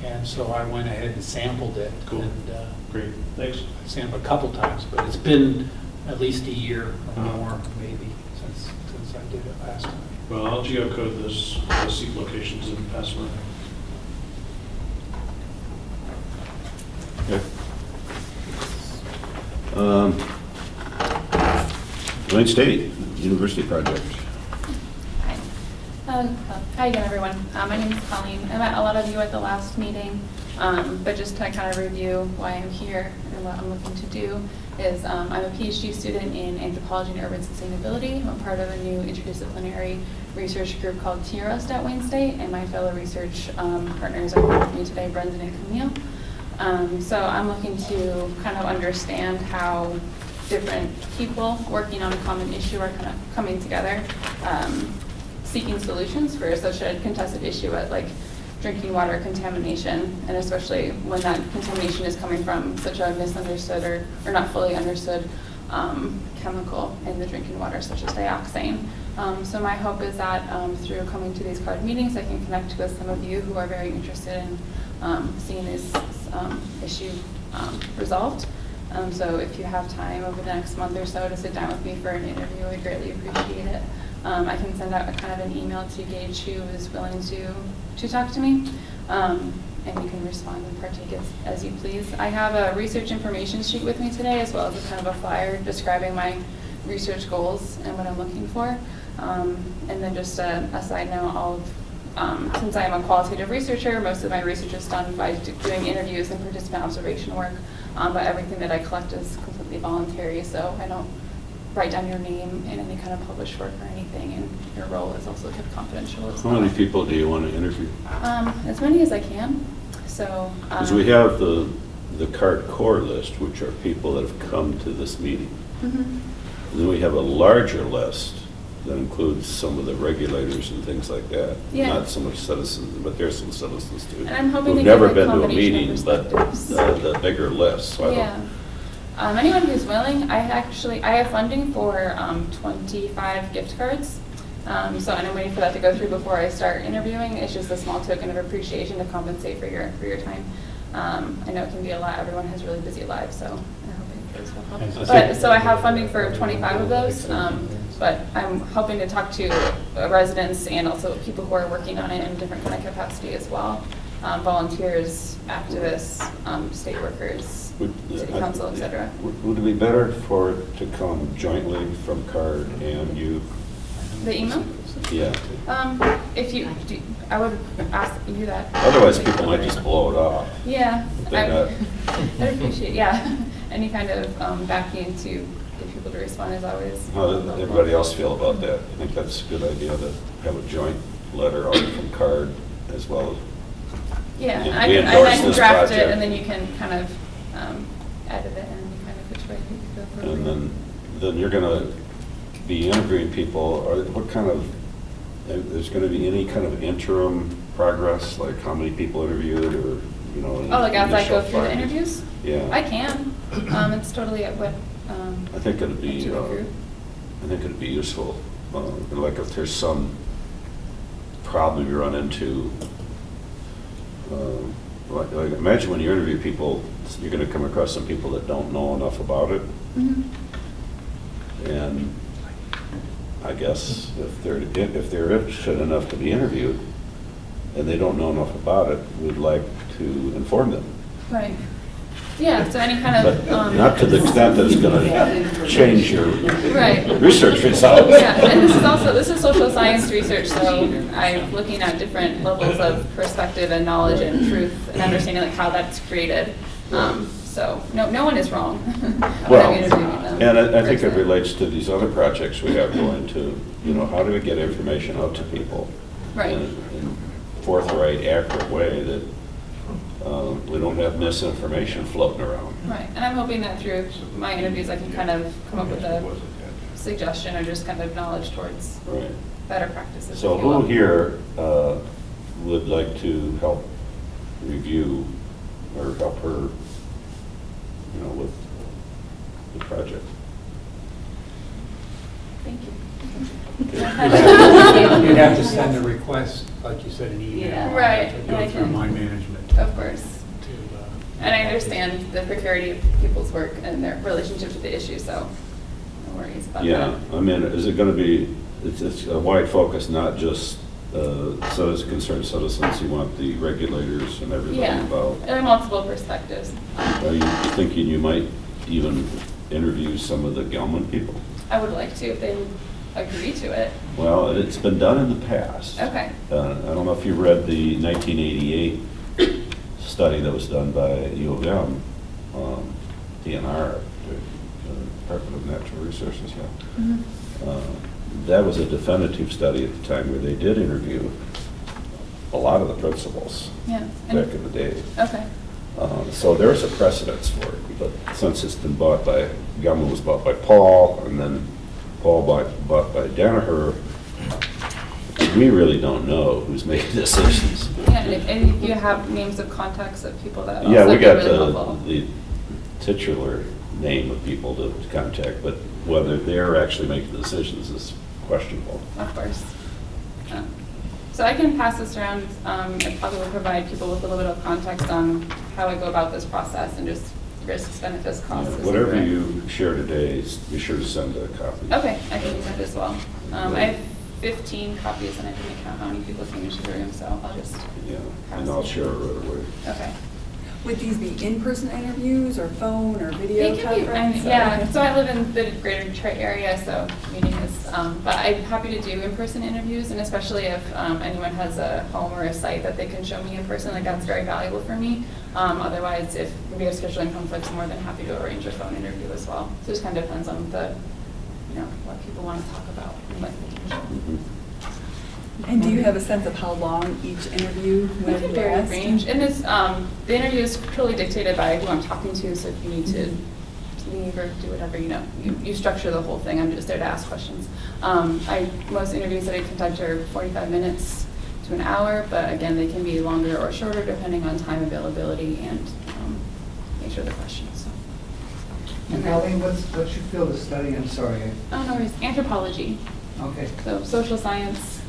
And so I went ahead and sampled it.
Cool.
And
Great, thanks.
I sampled a couple times, but it's been at least a year or
Uh-huh.
more, maybe, since I did it last time.
Well, I'll geocode those seep locations and pass them around.
Okay. Wayne State University project.
Hi again, everyone. My name is Colleen. I met a lot of you at the last meeting, but just to kind of review why I'm here and what I'm looking to do is I'm a PhD student in anthropology and urban sustainability. I'm part of a new interdisciplinary research group called TRUST at Wayne State, and my fellow research partners are here with me today, Brendan and Camille. So I'm looking to kind of understand how different people working on a common issue are kind of coming together, seeking solutions for such a contested issue as like drinking water contamination, and especially when that contamination is coming from such a misunderstood or not fully understood chemical in the drinking water, such as dioxane. So my hope is that through coming to these CARD meetings, I can connect with some of you who are very interested in seeing this issue resolved. So if you have time over the next month or so to sit down with me for an interview, I greatly appreciate it. I can send out a kind of an email to gauge who is willing to talk to me, and you can respond and partake as you please. I have a research information sheet with me today, as well as a kind of a flyer describing my research goals and what I'm looking for. And then just a side note, since I am a qualitative researcher, most of my research is done by doing interviews and participant observation work, but everything that I collect is completely voluntary, so I don't write down your name in any kind of published work or anything, and your role is also kept confidential as
How
well.
many people do you want to interview?
As many as I can, so.
Because we have the CART core list, which are people that have come to this meeting.
Mhm.
And then we have a larger list that includes some of the regulators and things like that.
Yeah.
Not so much citizens, but there's some citizens too.
And I'm hoping
who've
to
never
get a
been to a
combination of
meeting, but
perspectives.
the bigger list, so I
Yeah. Anyone who's willing, I have funding for 25 gift cards. So and I'm waiting for that to go through before I start interviewing. It's just a small token of appreciation to compensate for your time. I know it can be a lot. Everyone has really busy lives, so I'm hoping those will help. But so I have funding for 25 of those. But I'm hoping to talk to residents and also people who are working on it in different kind of capacity as well. Volunteers, activists, state workers, city council, et cetera.
Would it be better for it to come jointly from CART and you?
The email?
Yeah.
If you, I would ask you that.
Otherwise, people might just blow it off.
Yeah,
They're not-
I'd appreciate, yeah, any kind of backing to get people to respond is always.
How does everybody else feel about that? I think that's a good idea to have a joint letter out from CART as well as.
Yeah,
Yeah,
I
we
can
endorse this
draft it
project.
and then you can kind of edit it and kind of which way you go forward.
And then you're gonna be interviewing people, or what kind of, there's gonna be any kind of interim progress, like how many people interviewed, or, you know?
Oh, like as I go
initial
through the
findings?
interviews?
Yeah.
I can. It's totally at what.
I think it'd be,
to the group.
I think it'd be useful, like if there's some problem you run into, like imagine when you interview people, you're gonna come across some people that don't know enough about it.
Mhm.
And I guess if they're interested enough to be interviewed and they don't know enough about it, we'd like to inform them.
Right. Yeah, so any kind of.
But not to the extent that it's gonna change your
Right.
research results.
Yeah, and this is social science research, so I'm looking at different levels of perspective and knowledge and truth and understanding like how that's created. So no one is wrong. when
Well,
I'm interviewing them.
and I think it
personally.
relates to these other projects we have going to, you know, how do we get information out to people?
Right.
In a forthright, accurate way that we don't have misinformation floating around.
Right, and I'm hoping that through my interviews, I can kind of come up with a suggestion or just kind of knowledge towards
Right.
better practices.
So
if you will.
who here would like to help review or help her, you know, with the project?
Thank you.
You'd have to send a request, like you said, an email.
Yeah.
Right,
To
and
go
I
through
can-
my management.
Of course. And I understand the precarity of people's work and their relationships with the issue, so no worries about that.
Yeah, I mean, is it going to be, it's a wide focus, not just concerned citizens, you want the regulators and everybody
Yeah,
involved?
there are multiple perspectives.
Are you thinking you might even interview some of the Gelman people?
I would like to, if they would agree to it.
Well, it's been done in the past.
Okay.
I don't know if you read the 1988 study that was done by U of M, DNR, the Department of Natural Resources, yeah.
Mhm.
That was a definitive study at the time where they did interview a lot of the principals
Yeah.
back in the day.
Okay.
So there's a precedence for it, but since it's been bought by, Gelman was bought by Paul, and then Paul bought by Danaher, we really don't know who's making decisions.
Yeah, and if you have names of contacts of people that
Yeah,
also
we
be
got
really helpful.
the titular name of people to contact, but whether they're actually making the decisions is questionable.
Of course. So I can pass this around and probably provide people with a little bit of context on how I go about this process and just risks, benefits, costs. et
Whatever
cetera.
you share today, be sure to send a copy.
Okay, I can do that as well. I have 15 copies and I didn't count how many people came into the room, so I'll just.
Yeah, and I'll share it right away.
Okay.
Would these be in-person interviews or phone or video
It can be,
conference?
yeah, so I live in the greater Detroit area, so meeting is, but I'm happy to do in-person interviews, and especially if anyone has a home or a site that they can show me in person, like that's very valuable for me. Otherwise, if we have scheduling conflicts, I'm more than happy to arrange a phone interview as well. So it just kind of depends on the what people want to talk about and what they
And do you have a sense of how long each interview
It
will
can vary
last?
range, and it's, the interview is truly dictated by who I'm talking to, so if you need to leave or do whatever, you structure the whole thing, I'm just there to ask questions. Most interviews that I conduct are 45 minutes to an hour, but again, they can be longer or shorter depending on time availability and nature of the questions, so.
And Colleen, what's your field of study? I'm sorry.
Oh, no worries, anthropology.
Okay.
So social science,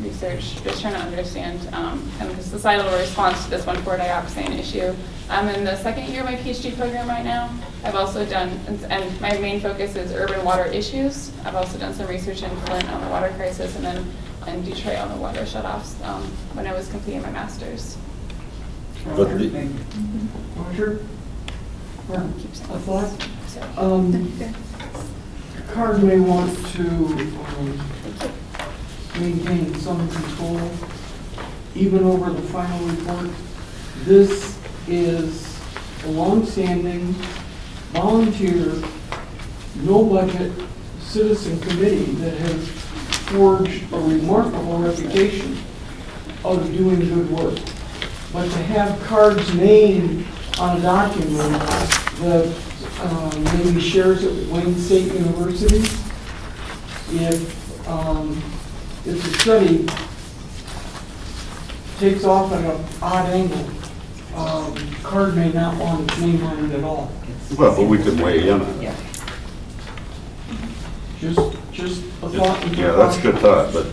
research, just trying to understand kind of the societal response to this 1,4-dioxane issue. I'm in the second year of my PhD program right now. I've also done, and my main focus is urban water issues. I've also done some research in Flint on the water crisis and then in Detroit on the water shutoffs when I was completing my master's.
But the-
Thank you. Roger?
Keep saying
A thought?
Sorry.
CARD may want to maintain some control, even over the final report. This is a long-standing, volunteer, no-budget citizen committee that has forged a remarkable reputation of doing good work. But to have CARD's name on a document that maybe shares it with Wayne State University, if the study takes off at an odd angle, CARD may not want its name on it at all.
Well, but we could weigh in on it.
Just a thought.
Yeah, that's a good thought, but,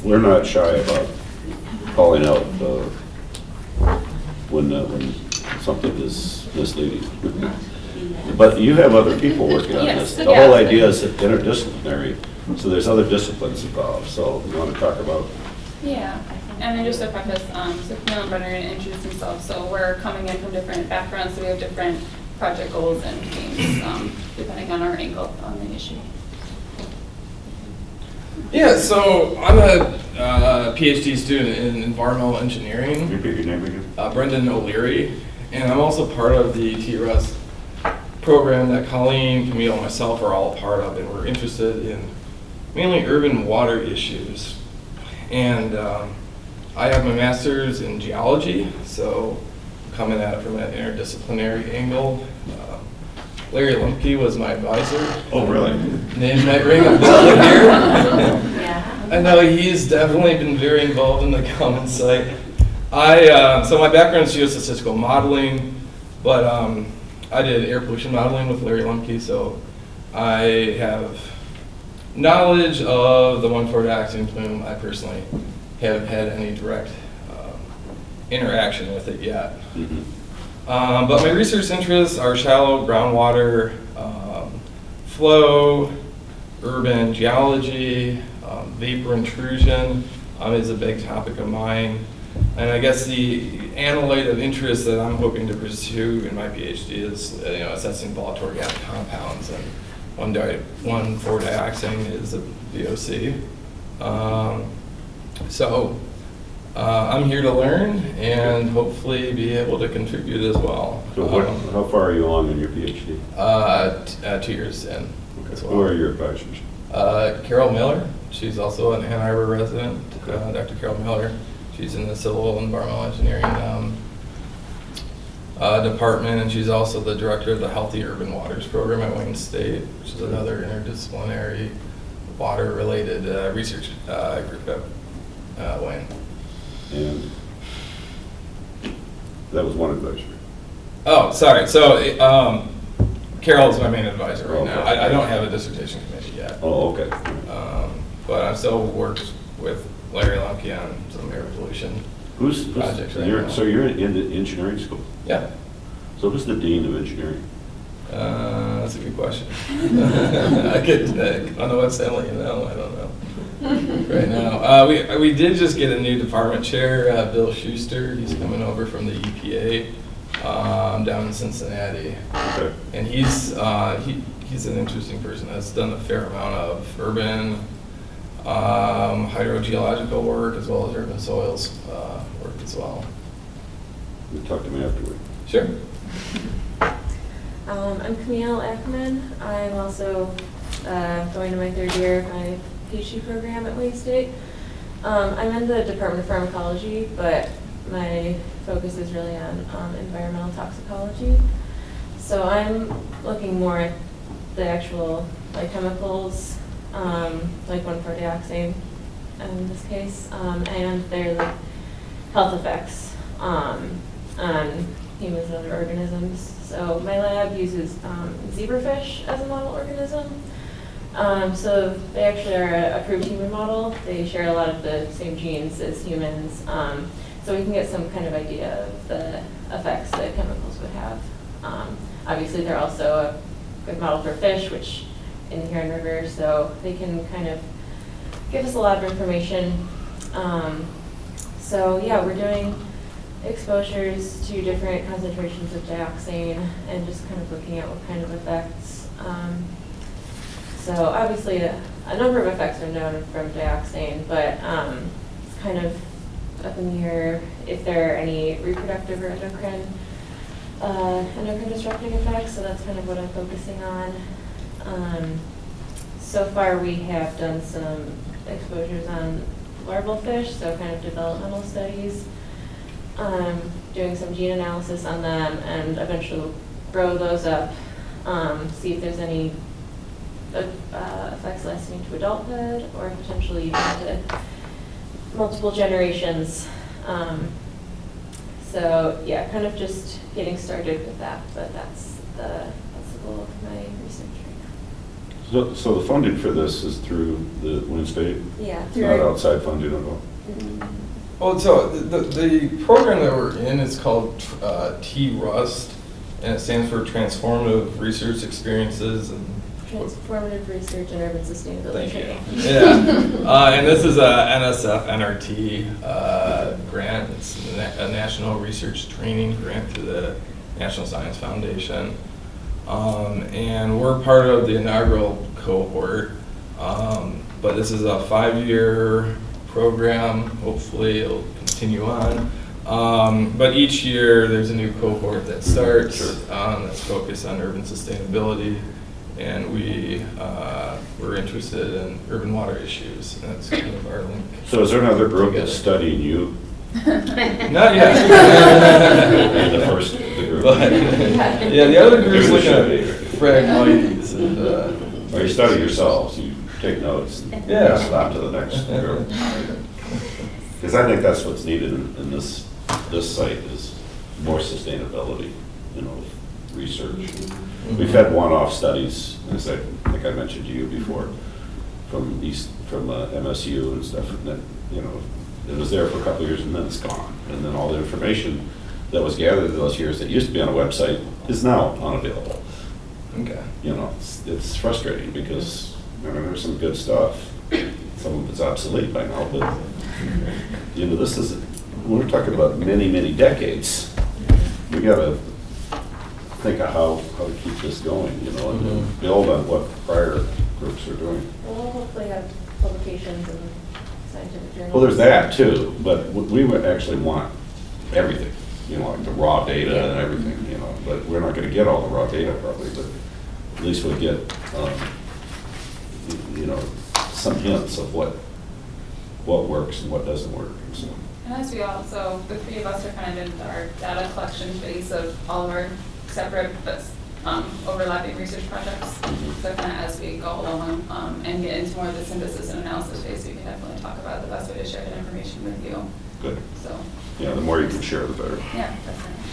we're not shy about calling out when something is misleading. But you have other people working on
Yes,
this. The
yeah.
whole idea is interdisciplinary, so there's other disciplines involved, so you want to talk about?
Yeah, and then just to preface, so Camille and Brenner are going to introduce themselves. So we're coming in from different backgrounds, so we have different project goals and themes, depending on our angle on the issue.
Yeah, so I'm a PhD student in environmental engineering.
Repeat your name again.
Brendan O'Leary, and I'm also part of the TRS program that Colleen, Camille, and myself are all a part of, and we're interested in mainly urban water issues. And I have my master's in geology, so I'm coming at it from an interdisciplinary angle. Larry Limke was my advisor.
Oh, really?
Name might ring a bell here. I know he's definitely been very involved in the common site. So my background is geostatistical modeling, but I did air pollution modeling with Larry Limke, so I have knowledge of the 1,4-dioxane plume. I personally haven't had any direct interaction with it yet.
Mm-hmm.
But my research interests are shallow groundwater, flow, urban geology, vapor intrusion is a big topic of mine. And I guess the analyte of interest that I'm hoping to pursue in my PhD is assessing volatile organic compounds, and 1,4-dioxane is a VOC. So I'm here to learn and hopefully be able to contribute as well.
So how far are you along in your PhD?
2 years in as well.
Who are your advisors?
Carol Miller, she's also an Ann Arbor resident. Dr. Carol Miller, she's in the civil environmental engineering department, and she's also the director of the Healthy Urban Waters program at Wayne State, which is another interdisciplinary water-related research group at Wayne.
And that was one advisor.
Oh, sorry. So Carol's my main advisor right now.
Okay.
I don't have a dissertation committee yet.
Oh, okay.
But I still work with Larry Limke on some air pollution projects right now.
So you're in the engineering school?
Yeah.
So who's the dean of engineering?
That's a good question. I don't know what's telling you now. I don't know. Right now, we did just get a new department chair, Bill Schuster. He's coming over from the EPA down in Cincinnati,
Okay.
and he's an interesting person. Has done a fair amount of urban hydrogeological work as well as urban soils work as well.
You talk to me afterward.
Sure.
I'm Camille Ackerman. I'm also
going to my 3rd year of my PhD program at Wayne State. I'm in the Department of Pharmacology, but my focus is really on environmental toxicology. So I'm looking more at the actual chemicals, like 1,4-dioxane in this case, and their health effects on humans and other organisms. So my lab uses zebrafish as a model organism. So they actually are an approved human model. They share a lot of the same genes as humans. So we can get some kind of idea of the effects that chemicals would have. Obviously, they're also a good model for fish, which in the Huron River, so they can kind of give us a lot of information. So yeah, we're doing exposures to different concentrations of dioxane and just kind of looking at what kind of effects. So obviously a number of effects are known from dioxane, but it's kind of up in the air if there are any reproductive or endocrine disrupting effects, so that's kind of what I'm focusing on. So far we have done some exposures on larval fish, so kind of developmental studies, doing some gene analysis on them, and eventually we'll grow those up, see if there's any effects lasting to adulthood or potentially even to multiple generations. So yeah, kind of just getting started with that, but that's the goal of my research right now.
So the funding for this is through the Wayne State?
Yeah.
It's not outside funding at all?
Well, so the program that we're in is called TRUST, and it stands for Transformative Research Experiences and
Transformative Research and Urban Sustainability Training.
Yeah, and this is a NSF NRT grant. It's a national research training grant through the National Science Foundation. And we're part of the inaugural cohort, but this is a 5-year program. Hopefully it'll continue on. But each year there's a new cohort that starts that's focused on urban sustainability. And we're interested in urban water issues. That's kind of our link.
So is there another group that's studying you?
Not yet.
The first group.
But, yeah, the other group's looking at fragmites and.
Or you study yourselves, you take notes, and pass it on to the next group. Because I think that's what's needed in this site is more sustainability, research. We've had one-off studies, as I think I mentioned to you before, from MSU and stuff, and that, it was there for a couple of years and then it's gone. And then all the information that was gathered in those years that used to be on a website is now unavailable.
Okay.
It's frustrating because, there's some good stuff. Some of it's obsolete by now, but, this is, we're talking about many, many decades. We gotta think of how to keep this going, and build on what prior groups are doing.
We'll hopefully have publications and scientific journals.
Well, there's that too, but we would actually want everything, like the raw data and everything, but we're not going to get all the raw data probably, but at least we'll get, some hints of what works and what doesn't work. So.
And as we also, the 3 of us are kind of in our data collection phase of all of our separate but overlapping research projects. So kind of as we go along and get into more of the synthesis and analysis phase, we can definitely talk about the best way to share that information with you.
Good.
So.
Yeah, the more you can share, the better.
Yeah, definitely.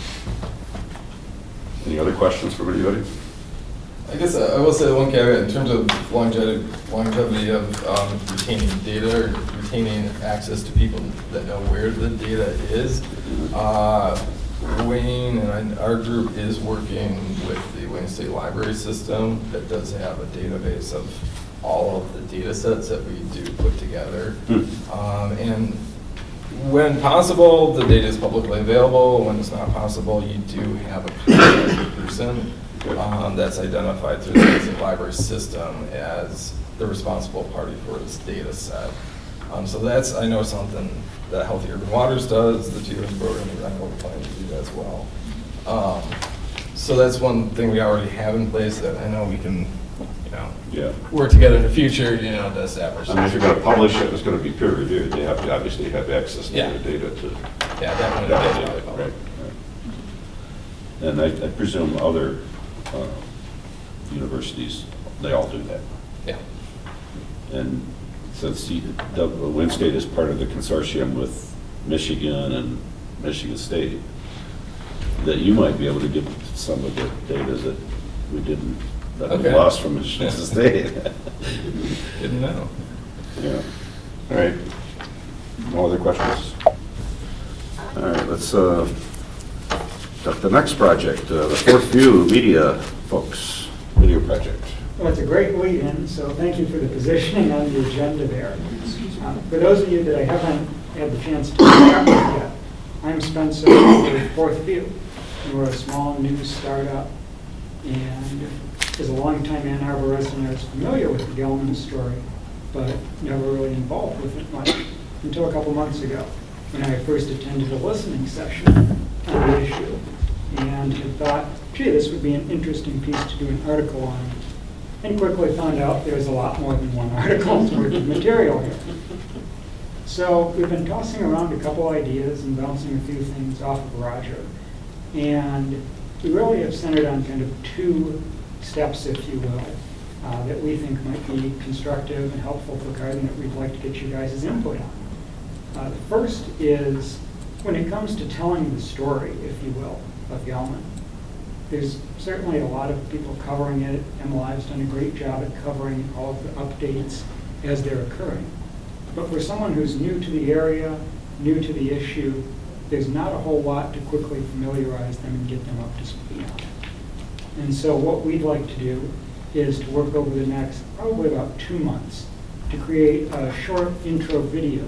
Any other questions from anybody?
I guess I will say one caveat in terms of longevity of retaining data or retaining access to people that know where the data is. Wayne and our group is working with the Wayne State Library system that does have a database of all of the data sets that we do put together. And when possible, the data is publicly available. When it's not possible, you do have a contact person that's identified through the Wayne State Library system as the responsible party for this data set. So that's, I know, something that Healthy Urban Waters does, the TRUST program, and I know we're planning to do that as well. So that's one thing we already have in place that I know we can,
Yeah.
work together in the future, to establish.
I mean, if you're gonna publish it, it's gonna be peer reviewed, they have to obviously have access to
Yeah.
the data to.
Yeah, definitely.
validate it, right. And I presume other universities, they all do that.
Yeah.
And since the Wayne State is part of the consortium with Michigan and Michigan State, that you might be able to get some of the data that we didn't, that we
Okay.
lost from Michigan State.
Didn't know.
Yeah. All right. No other questions? All right, let's, the next project, the Fourth View Media folks, video project.
Well, it's a great lead-in, so thank you for the positioning on the agenda there. For those of you that I haven't had the chance to meet with yet, I'm Spencer with Fourth View. And we're a small new startup, and as a longtime Ann Arbor resident, I was familiar with the Gelman story, but never really involved with it much until a couple months ago, when I first attended a listening session on the issue, and had thought, gee, this would be an interesting piece to do an article on, and quickly found out there's a lot more than one article's worth of material here. So we've been tossing around a couple ideas and bouncing a few things off of Roger, and we really have centered on kind of two steps, if you will, that we think might be constructive and helpful for Garden that we'd like to get you guys' input on. The first is when it comes to telling the story, if you will, of Gelman. There's certainly a lot of people covering it. MLI's done a great job at covering all of the updates as they're occurring. But for someone who's new to the area, new to the issue, there's not a whole lot to quickly familiarize them and get them up to speed on. And so what we'd like to do is to work over the next probably about 2 months to create a short intro video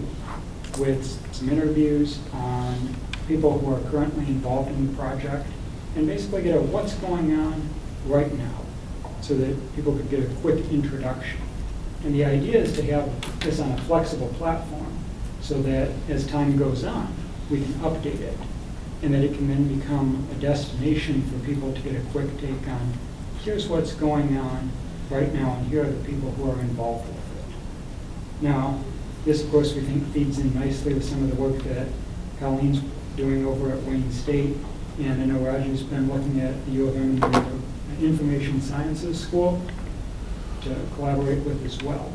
with some interviews on people who are currently involved in the project, and basically get a what's going on right now so that people could get a quick introduction. And the idea is to have this on a flexible platform so that as time goes on, we can update it, and that it can then become a destination for people to get a quick take on, here's what's going on right now, and here are the people who are involved with it. Now, this, of course, we think feeds in nicely with some of the work that Colleen's doing over at Wayne State, and I know Roger's been looking at the U of M Information Sciences School to collaborate with as well.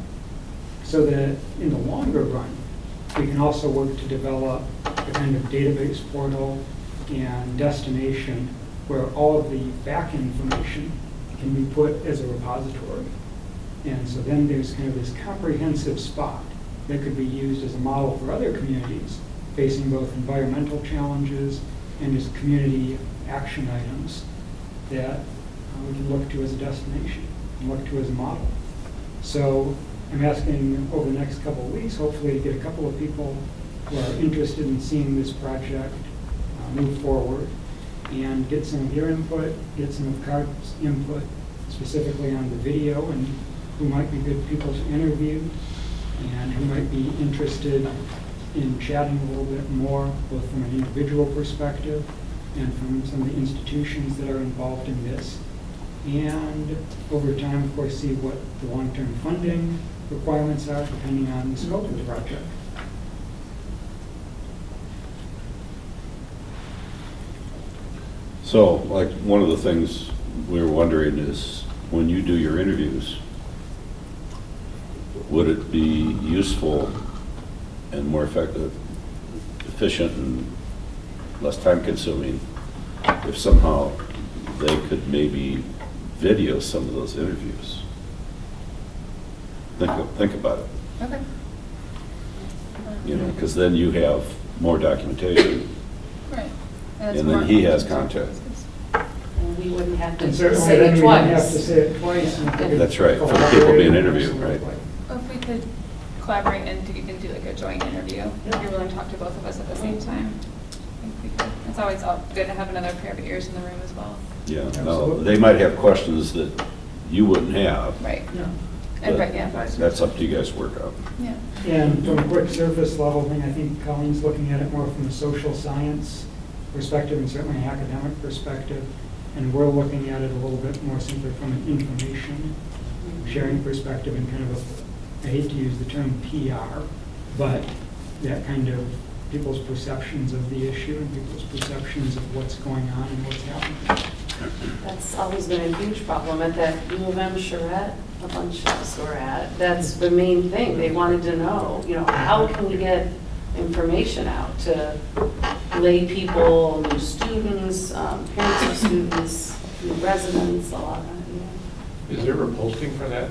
So that in the longer run, we can also work to develop a kind of database portal and destination where all of the back information can be put as a repository. And so then there's kind of this comprehensive spot that could be used as a model for other communities facing both environmental challenges and just community action items that we can look to as a destination and look to as a model. So I'm asking over the next couple of weeks, hopefully, to get a couple of people who are interested in seeing this project move forward and get some of your input, get some of CARD's input, specifically on the video and who might be good people to interview and who might be interested in chatting a little bit more, both from an individual perspective and from some of the institutions that are involved in this. And over time, of course, see what the long-term funding requirements are depending on the scope of the project.
So, like, one of the things we were wondering is, when you do your interviews, would it be useful and more effective, efficient, and less time-consuming if somehow they could maybe video some of those interviews? Think about it.
Okay.
You know, because then you have more documentation,
Right.
and then he has content.
And we wouldn't have to
And certainly
say
then
it
we wouldn't have to
twice.
say it twice. and
That's right, for the
collaborate
people being
and
interviewed,
so
right?
forth.
Or if we could collaborate and do like a joint interview, if you're willing to talk to both of us at the same time. I think we could. It's always good to have another pair of ears in the room as well.
Yeah, no,
Absolutely.
they might have questions that you wouldn't have.
Right.
Yeah.
And,
but
right, yeah.
That's up to you guys to work out.
Yeah.
And from a quick surface level thing, I think Colleen's looking at it more from a social science perspective and certainly an academic perspective. And we're looking at it a little bit more simply from an information sharing perspective and kind of I hate to use the term PR, but that kind of people's perceptions of the issue and people's perceptions of what's going on and what's happening.
That's always been a huge problem at that U of M charrette, a bunch of us were at. That's the main thing. They wanted to know, how can we get information out to lay people, new students, parents of students, new residents, a lot of,
Is there a posting for that,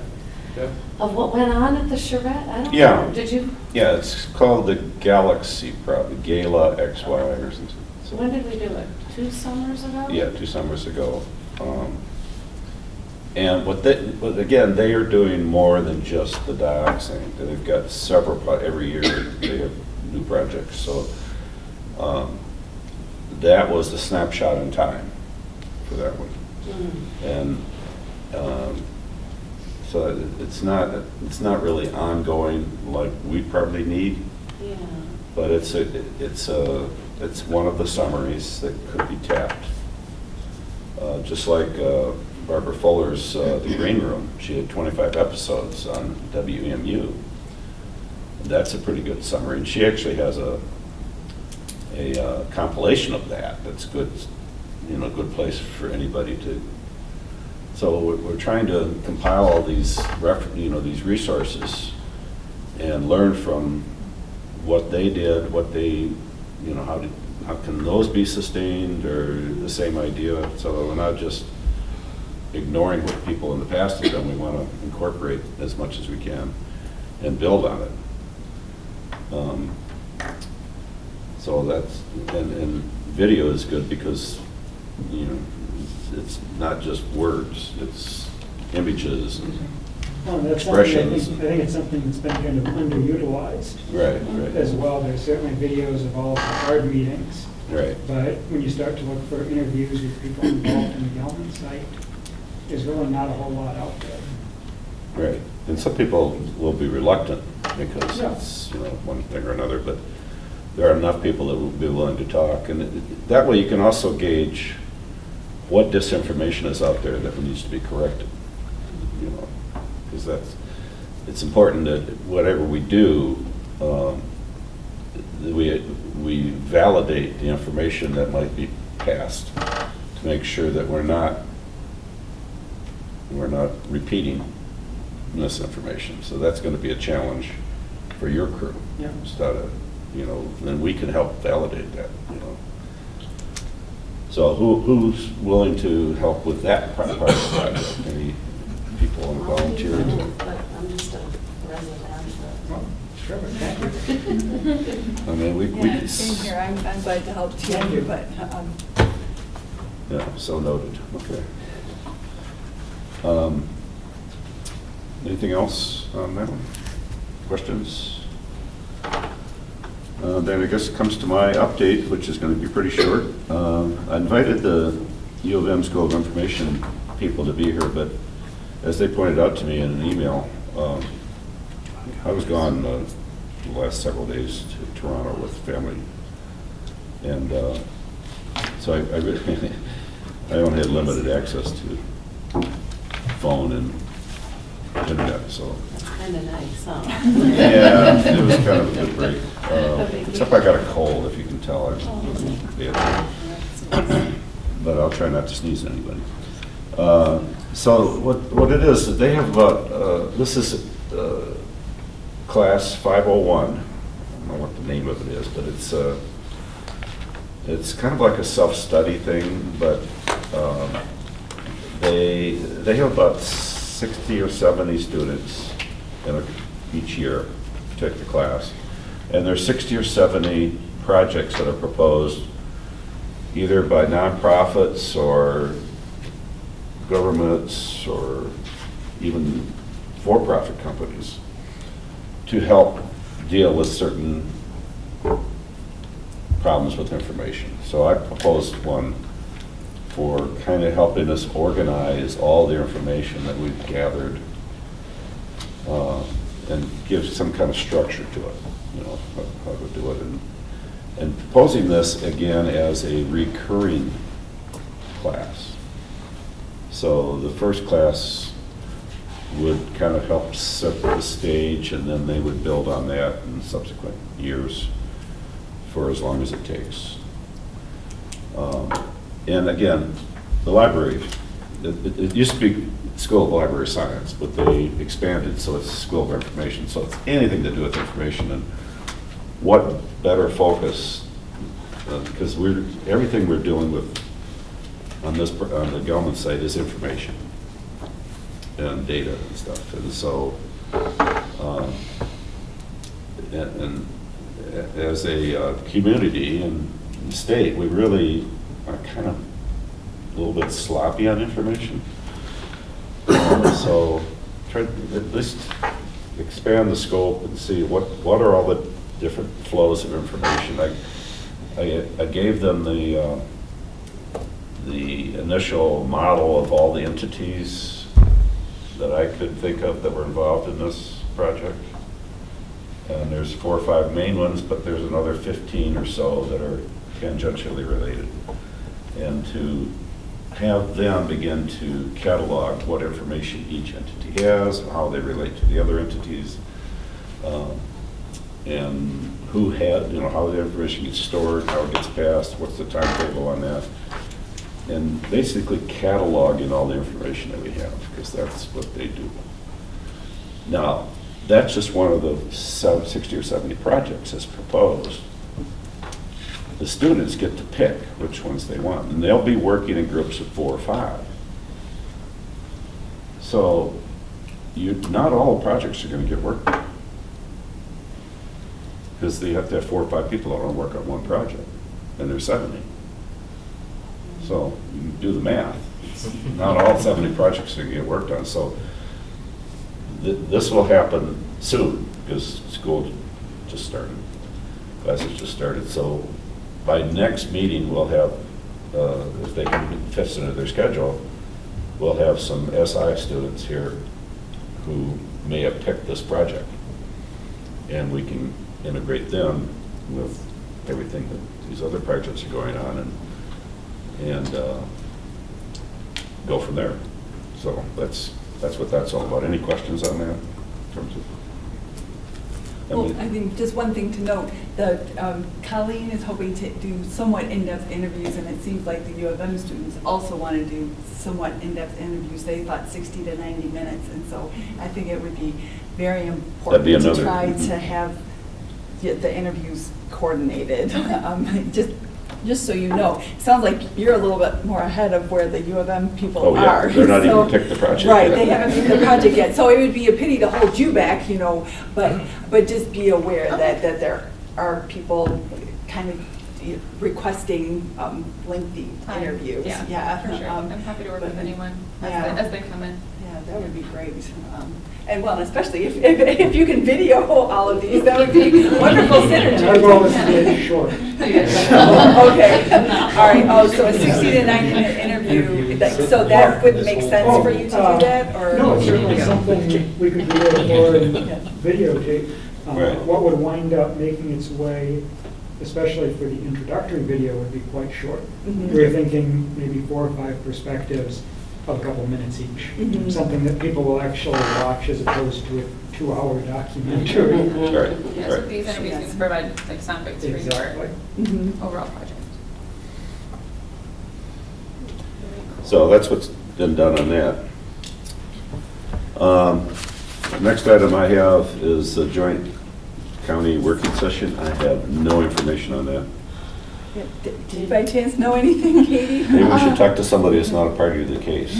Deb?
Of what went on at the charrette? I don't
Yeah.
know. Did you,
Yeah, it's called the Galaxy, probably, Gala XY or something.
so when did we do it? 2 summers ago?
Yeah, 2 summers ago. And but again, they are doing more than just the dioxane. They've got several, every year they have new projects. So that was the snapshot in time for that one. And so it's not really ongoing like we probably need.
Yeah.
But it's one of the summaries that could be tapped. Just like Barbara Fuller's The Green Room, she had 25 episodes on WEMU. That's a pretty good summary, and she actually has a compilation of that. That's good, good place for anybody to. So we're trying to compile all these these resources and learn from what they did, what they, how can those be sustained, or the same idea. So we're not just ignoring what people in the past have done. We want to incorporate as much as we can and build on it. So that's, and video is good because, it's not just words, it's images and
Well, that's something
expressions.
I think it's something that's been kind of underutilized.
Right,
As
right,
well. There's certainly videos of all of the card meetings,
right.
but when you start to look for interviews with people involved in the Gelman site, there's really not a whole lot out there.
Right, and some people will be reluctant because
Yeah.
it's, one thing or another, but there are enough people that will be willing to talk. And that way you can also gauge what disinformation is out there that needs to be corrected, because it's important that whatever we do, we validate the information that might be passed to make sure that we're not repeating misinformation. So that's going to be a challenge for your crew.
Yeah.
Then we can help validate that, So who's willing to help with that part of the project? Any people want to volunteer?
But I'm just a resident.
Well, sure, thank you.
I mean, we could.
Same here, I'm glad to help too, but,
Yeah, so noted, okay. Anything else on that one? Questions? Then I guess it comes to my update, which is going to be pretty short. I invited the U of M School of Information people to be here, but as they pointed out to me in an email, I was gone the last several days to Toronto with family. And so I really, I only had limited access to phone and internet, so.
Kind of nice, huh?
Yeah, it was kind of a good break. Except I got a cold, if you can tell. But I'll try not to sneeze at anybody. So what it is, they have this is class 501. I don't know what the name of it is, but it's kind of like a self-study thing, but they have about 60 or 70 students each year to take the class. And there's 60 or 70 projects that are proposed either by nonprofits or governments or even for-profit companies to help deal with certain problems with information. So I proposed one for kind of helping us organize all the information that we've gathered and give some kind of structure to it, how to do it. And proposing this again as a recurring class. So the first class would kind of help set the stage, and then they would build on that in subsequent years for as long as it takes. And again, the library, it used to be School of Library Science, but they expanded, so it's School of Information. So it's anything to do with information, and what better focus, because everything we're dealing with on the Gelman site is information and data and stuff. And so, and as a community and state, we really are kind of a little bit sloppy on information. So try to at least expand the scope and see what are all the different flows of information. I gave them the initial model of all the entities that I could think of that were involved in this project. And there's 4 or 5 main ones, but there's another 15 or so that are tangentially related. And to have them begin to catalog what information each entity has, and how they relate to the other entities, and who had, how the information gets stored, how it gets passed, what's the timetable on that. And basically cataloging all the information that we have, because that's what they do. Now, that's just one of the 60 or 70 projects as proposed. The students get to pick which ones they want, and they'll be working in groups of 4 or 5. So not all the projects are going to get worked on, because they have to have 4 or 5 people that want to work on one project, and there's 70. So you can do the math. Not all 70 projects are going to get worked on. So this will happen soon, because school just started, classes just started. So by next meeting, we'll have, if they can fit into their schedule, we'll have some SI students here who may have picked this project, and we can integrate them with everything that these other projects are going on, and go from there. So that's what that's all about. Any questions on that in terms of?
Well, I think just one thing to note, that Colleen is hoping to do somewhat in-depth interviews, and it seems like the U of M students also want to do somewhat in-depth interviews. They thought 60 to 90 minutes, and so I think it would be very important to try to have the interviews coordinated. Just so you know, it sounds like you're a little bit more ahead of where the U of M people are.
They're not even picked the project
right,
yet.
They haven't picked the project yet. So it would be a pity to hold you back, but just be aware that there are people kind of requesting lengthy interviews.
Yeah, for sure. I'm happy to work with anyone as they come in.
Yeah, that would be great. And well, especially if you can video all of these, that would be wonderful synergy.
Our goal is to get it short.
Okay, all right. Oh, so a 60 to 90 minute interview. So that would make sense for you to do that, or?
No, it's certainly something we could do for videotape. What would wind up making its way, especially for the introductory video, would be quite short. We were thinking maybe 4 or 5 perspectives of a couple minutes each. Something that people will actually watch as opposed to a 2-hour documentary.
Yeah, so these interviews can provide like sound bites for your overall project.
So that's what's been done on that. Next item I have is the joint county working session. I have no information on that.
Do you by chance know anything, Katie?
Maybe we should talk to somebody that's not a party to the case.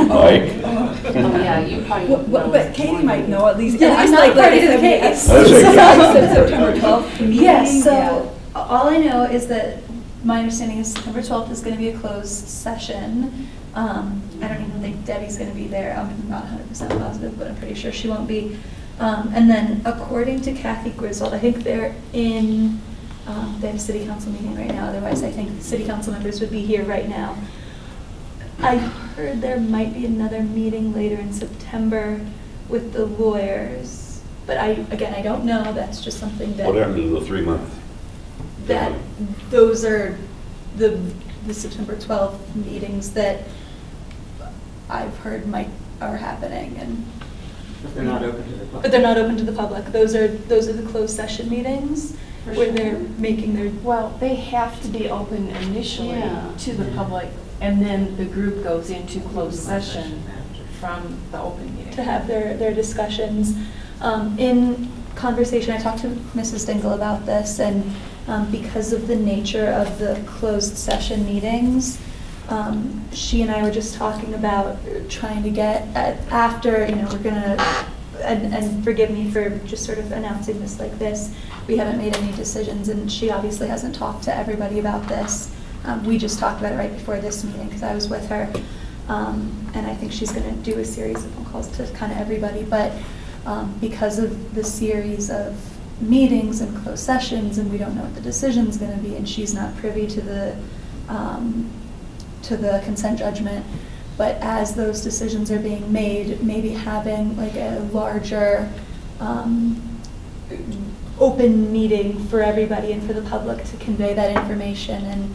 Mike?
Yeah, you probably.
But Katie might know at least.
Yeah, I'm not party to the case.
September 12th meeting.
Yes, so all I know is that my understanding is September 12th is going to be a closed session. I don't even think Debbie's going to be there. I'm not 100% positive, but I'm pretty sure she won't be. And then according to Kathy Griswold, I think they're in, they have a city council meeting right now. Otherwise, I think city council members would be here right now. I heard there might be another meeting later in September with the lawyers, but I don't know. That's just something that.
What happened to the 3-month?
Those are the September 12th meetings that I've heard are happening, and.
But they're not open to the public.
But they're not open to the public. Those are the closed session meetings
For
where
sure.
they're making their.
Well, they have to be open initially
Yeah.
to the public, and then the group goes into closed session from the open meeting.
To have their discussions. In conversation, I talked to Mrs. Dingle about this, and because of the nature of the closed session meetings, she and I were just talking about trying to get, after, we're gonna, and forgive me for just sort of announcing this like this, we haven't made any decisions, and she obviously hasn't talked to everybody about this. We just talked about it right before this meeting, because I was with her. And I think she's going to do a series of phone calls to kind of everybody. But because of the series of meetings and closed sessions, and we don't know what the decision's going to be, and she's not privy to the consent judgment. But as those decisions are being made, maybe having like a larger open meeting for everybody and for the public to convey that information, and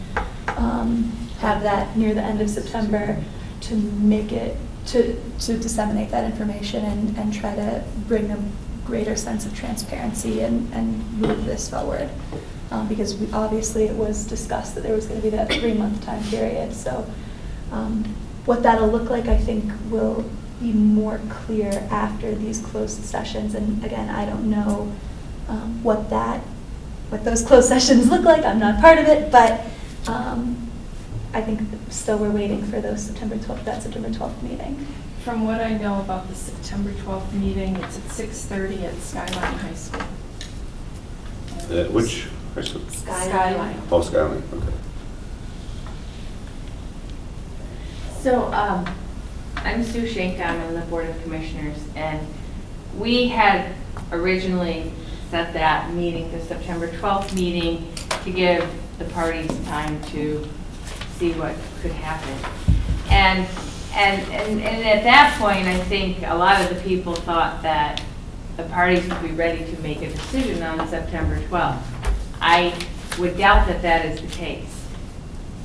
have that near the end of September to make it, to disseminate that information and try to bring a greater sense of transparency and move this forward. Because obviously it was discussed that there was going to be that 3-month time period. So what that'll look like, I think, will be more clear after these closed sessions. And again, I don't know what those closed sessions look like. I'm not part of it, but I think still we're waiting for that September 12th meeting.
From what I know about the September 12th meeting, it's at 6:30 at Skyline High School.
Which high school?
Skyline.
Oh, Skyline, okay.
So, I'm Sue Schenk, I'm on the Board of Commissioners, and we had originally set that meeting, the September 12th meeting, to give the parties time to see what could happen. And at that point, I think a lot of the people thought that the parties would be ready to make a decision on September 12th. I would doubt that that is the case.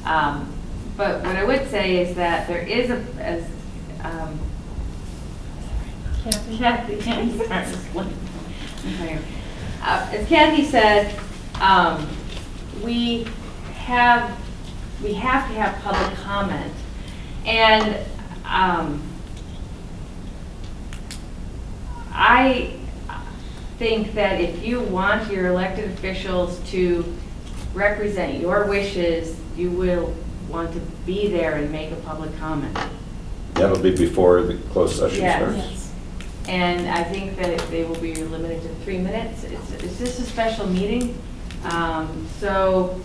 But what I would say is that there is as Kathy said, we have to have public comment, and I think that if you want your elected officials to represent your wishes, you will want to be there and make a public comment.
That'll be before the closed session starts?
Yes. And I think that they will be limited to 3 minutes. It's just a special meeting. So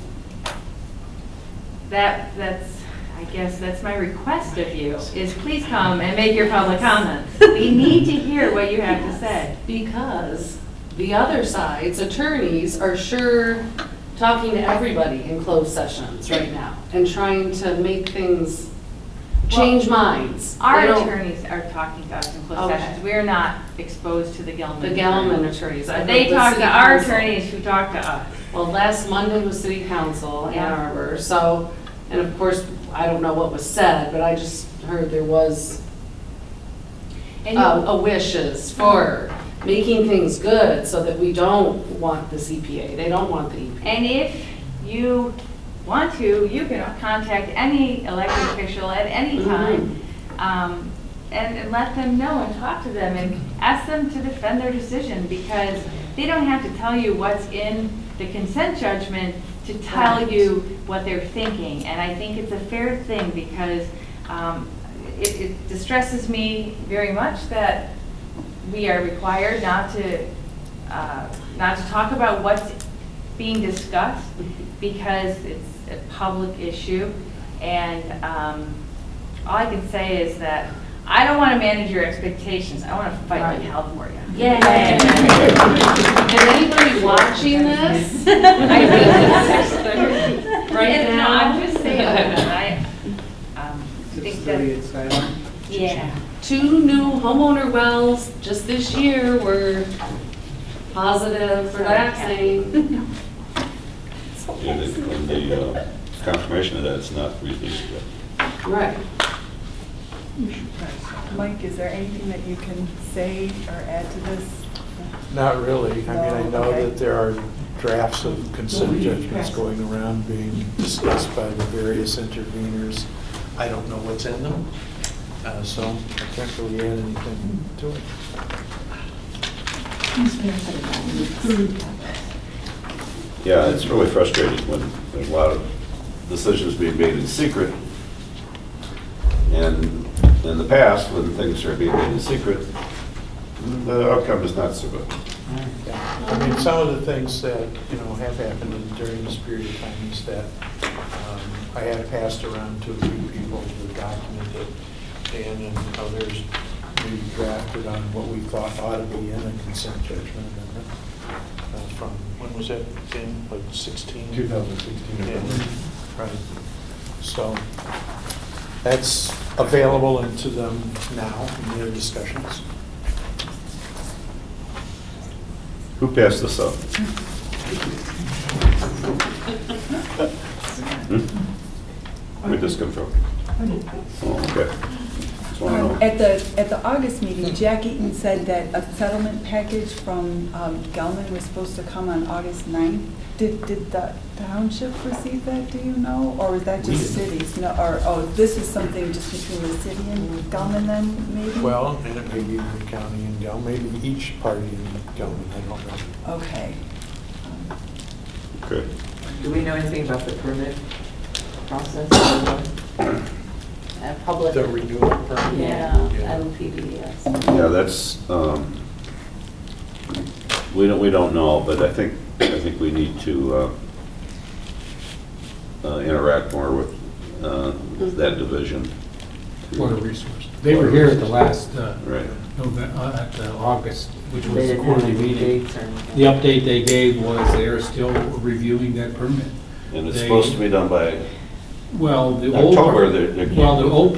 I guess that's my request of you, is please come and make your public comments. We need to hear what you have to say.
Because the other side's attorneys are sure talking to everybody in closed sessions right now and trying to make things change minds.
Our
They don't-
attorneys are talking to us in closed
Okay.
sessions. We're not exposed to the Gelman.
The Gelman attorneys. I
But they
heard the
talk
city
to our
council.
attorneys who talk to us.
Well, last Monday was city council, Ann
Yeah.
Arbor, so, and of course, I don't know what was said, but I just heard there was
And
a wishes for making things good so that we don't want the CPA, they don't want the EPA.
And if you want to, you can contact any elected official at any time, and let them know and talk to them and ask them to defend their decision, because they don't have to tell you what's in the consent judgment to tell
Right.
you what they're thinking. And I think it's a fair thing, because it distresses me very much that we are required not to talk about what's being discussed, because it's a public issue. And all I can say is that I don't want to manage your expectations. I want to fight like hell for you.
Yay! Is anybody watching this? Right
No,
now?
I'm just saying that I think that,
6:30 at Skyline.
yeah.
2 new homeowner wells just this year were positive for vaccine.
Yeah, the confirmation of that's not released yet.
Right.
Mike, is there anything that you can say or add to this?
Not really. I mean, I
No,
know
okay.
that there are drafts of consent judgments going around being discussed by the various interveners. I don't know what's in them, so I can't really add anything to it.
Yeah, it's really frustrating when there's a lot of decisions being made in secret. And in the past, when things are being made in secret, the outcome is not so good.
I mean, some of the things that, have happened during this period of time is that I have passed around to a few people the document that Dan and others we drafted on what we thought ought to be in a consent judgment amendment. From, when was that, Dan? Like 16?
2016.
Yeah, right. So that's available and to them now in their discussions.
Who passed this up? Where'd this come from? Oh, okay. Just wanna know.
At the August meeting, Jack Eaton said that a settlement package from Gelman was supposed to come on August 9th. Did the township receive that, do you know? Or was that just cities? No, or, this is something just between the city and Gelman then, maybe?
Well, and it may be the county and Gelman, maybe each party in Gelman, I don't know.
Okay.
Okay.
Do we know anything about the permit process? Public.
The renewal permit?
Yeah, LPD,
Yeah, that's, we don't know, but I think we need to interact more with that division.
Water resource. They were here at the last,
Right.
at the August, which was
They
the
didn't have
quarterly
any
meeting.
dates or anything.
The update they gave was they're still reviewing that permit.
And it's
They-
supposed to be done by
Well, the old.
October. They're-
Well, the old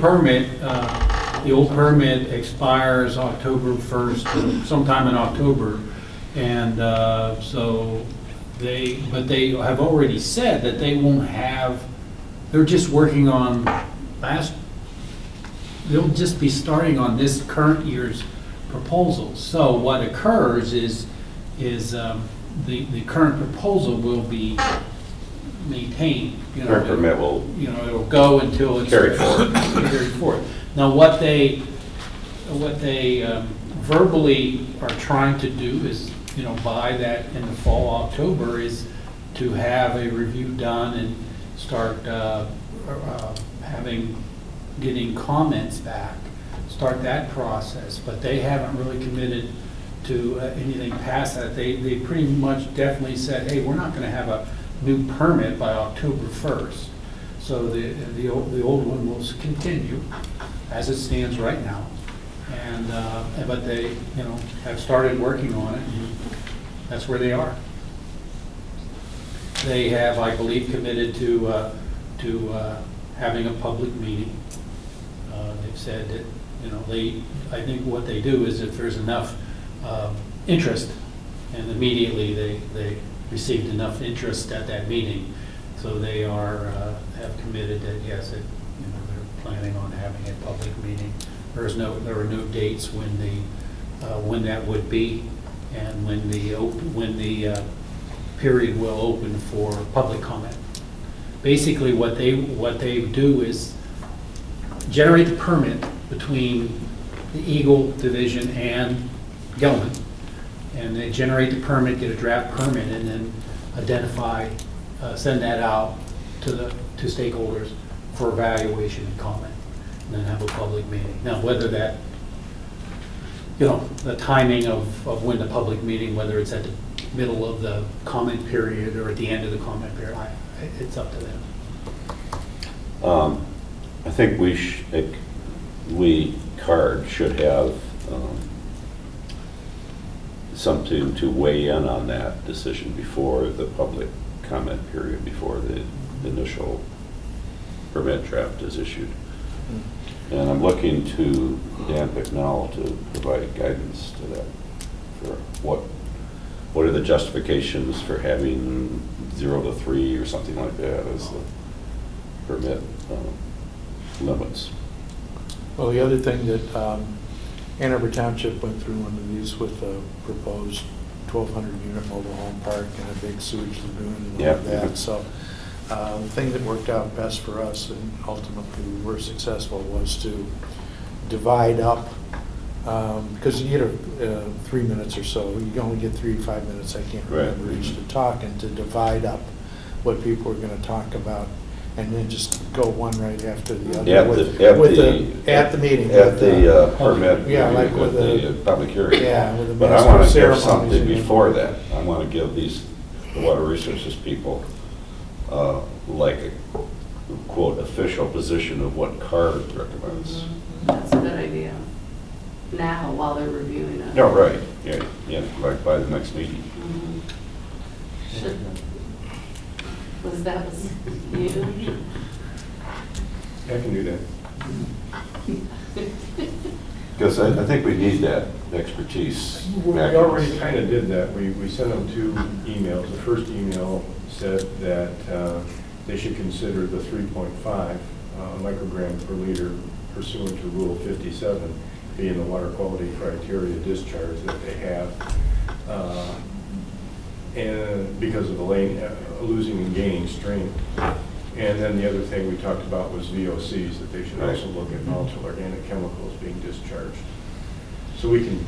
permit expires October 1st, sometime in October. And so but they have already said that they won't have, they're just working on they'll just be starting on this current year's proposal. So what occurs is the current proposal will be maintained.
Current permit will.
It'll go until it's
Carried forward.
carried forward. Now, what they verbally are trying to do is, by that in the fall, October, is to have a review done and start getting comments back, start that process. But they haven't really committed to anything past that. They pretty much definitely said, hey, we're not going to have a new permit by October 1st. So the old one will continue as it stands right now. But they, have started working on it, and that's where they are. They have, I believe, committed to having a public meeting. They've said that, I think what they do is if there's enough interest, and immediately they received enough interest at that meeting, so they have committed that, yes, they're planning on having a public meeting. There were no dates when that would be, and when the period will open for public comment. Basically, what they do is generate the permit between the EGLE division and Gelman, and they generate the permit, get a draft permit, and then identify, send that out to stakeholders for evaluation and comment, and then have a public meeting. Now, whether that, the timing of when the public meeting, whether it's at the middle of the comment period or at the end of the comment period, it's up to them.
I think we CARD should have something to weigh in on that decision before the public comment period, before the initial permit draft is issued. And I'm looking to Dan Bicknell to provide guidance to that, for what are the justifications for having 0 to 3 or something like that as the permit limits.
Well, the other thing that Ann Arbor Township went through one of these with a proposed 1,200 unit mobile home park and a big sewage lagoon and all of that. So the thing that worked out best for us and ultimately we were successful was to divide up, because you get 3 minutes or so, you only get 3 to 5 minutes, I can't remember each to talk, and to divide up what people are going to talk about, and then just go one right after the other. At the meeting.
At the permit.
Yeah, like with
the public hearing.
Yeah, with the
But I want to give
ceremonies
something
and-
before that. I want to give the water resources people like a quote official position of what CARD recommends.
That's a good idea. Now, while they're reviewing it.
No, right, yeah, like by the next meeting.
Should- Was you?
I can do that.
Because I think we need that expertise.
We already kind of did that. We sent them 2 emails. The first email said that they should consider the 3.5 microgram per liter pursuant to Rule 57 being the water quality criteria discharge that they have. And because of the losing and gaining strength. And then the other thing we talked about was VOCs, that they should also look at volatile organic chemicals being discharged. So we can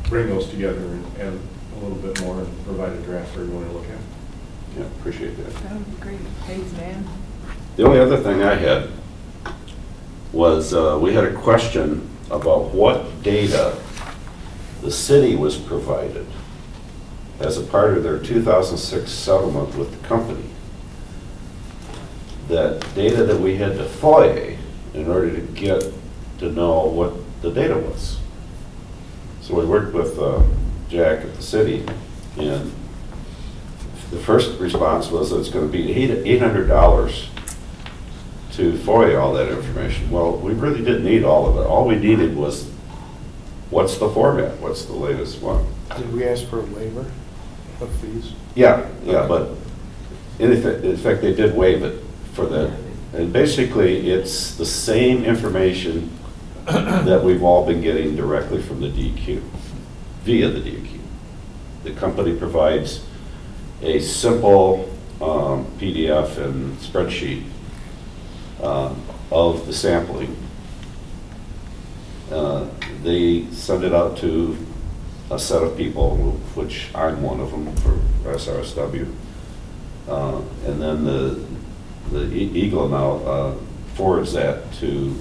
bring those together and add a little bit more and provide a draft for everyone to look at.
Yeah, appreciate that.
That would be great. Thanks, Dan.
The only other thing I had was we had a question about what data the city was provided as a part of their 2006 settlement with the company. That data that we had to FOIA in order to get to know what the data was. So we worked with Jack at the city, and the first response was that it's going to be $800 to FOIA all that information. Well, we really didn't need all of it. All we needed was what's the format, what's the latest one.
Did we ask for a waiver of fees?
Yeah, but in fact, they did waive it for that. And basically, it's the same information that we've all been getting directly from the DEQ, via the DEQ. The company provides a simple PDF and spreadsheet of the sampling. They send it out to a set of people, which I'm one of them for SRSW. And then the EGLE now forwards that to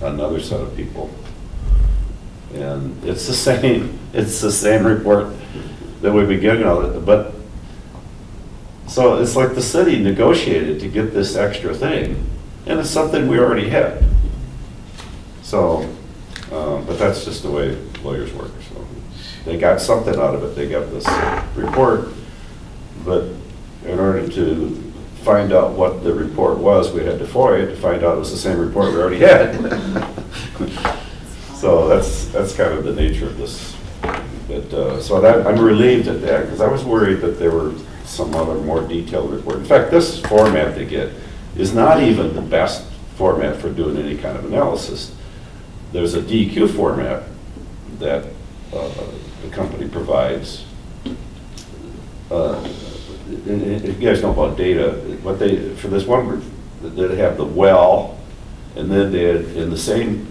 another set of people. And it's the same report that we've been getting all it, but so it's like the city negotiated to get this extra thing, and it's something we already had. So, but that's just the way lawyers work. So they got something out of it. They got this report, but in order to find out what the report was, we had to FOIA to find out it was the same report we already had. So that's kind of the nature of this. But so that I'm relieved at that, because I was worried that there were some other more detailed report. In fact, this format they get is not even the best format for doing any kind of analysis. There's a DEQ format that the company provides. And you guys know about data. What they, for this one group, they'd have the well, and then they'd, in the same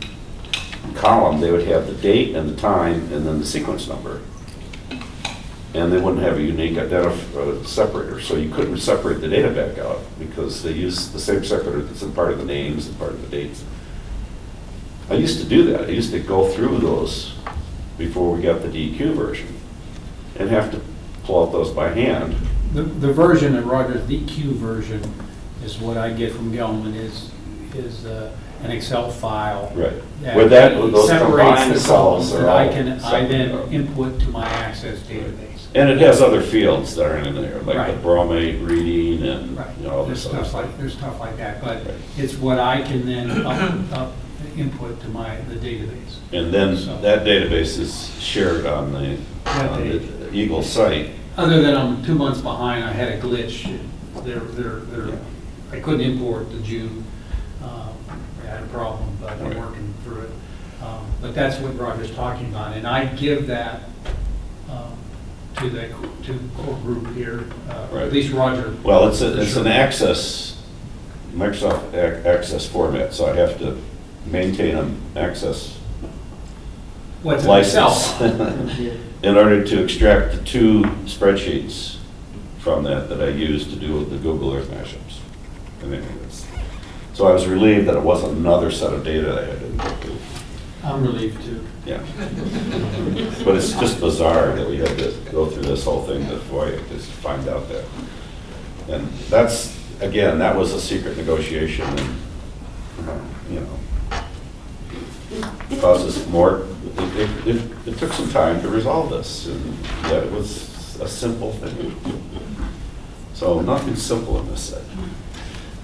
column, they would have the date and the time, and then the sequence number. And they wouldn't have a unique separator, so you couldn't separate the data back out because they use the same separator that's in part of the names and part of the dates. I used to do that. I used to go through those before we got the DEQ version and have to pull out those by hand.
The version of Roger's DQ version is what I get from Gelman is an Excel file.
Right.
That
Those
separates
combined
the
cells
columns
are
that
all
I then
separate.
input to my Access database.
And it has other fields that are in there, like
Right.
the bromate reading and
Right.
all
There's
this other
stuff
stuff.
there's stuff like that, but it's what I can then input to the database.
And then
So-
that database is shared on the EGLE site.
Other than I'm 2 months behind, I had a glitch. I couldn't import the June. I kind of problem, but I'm working through it. But that's what Roger's talking about, and I give that to the core group here, or at least Roger.
Well, it's an access, Microsoft Access format, so I have to maintain an access
What's in
license
Excel?
in order to extract the 2 spreadsheets from that I use to do the Google Earth mashups. And anyway, so I was relieved that it wasn't another set of data I had to input.
I'm relieved too.
Yeah. But it's just bizarre that we had to go through this whole thing before I just find out that. And that's, again, that was a secret negotiation and, you know, causes more, it took some time to resolve this, and yet it was a simple thing. So nothing simple in this set.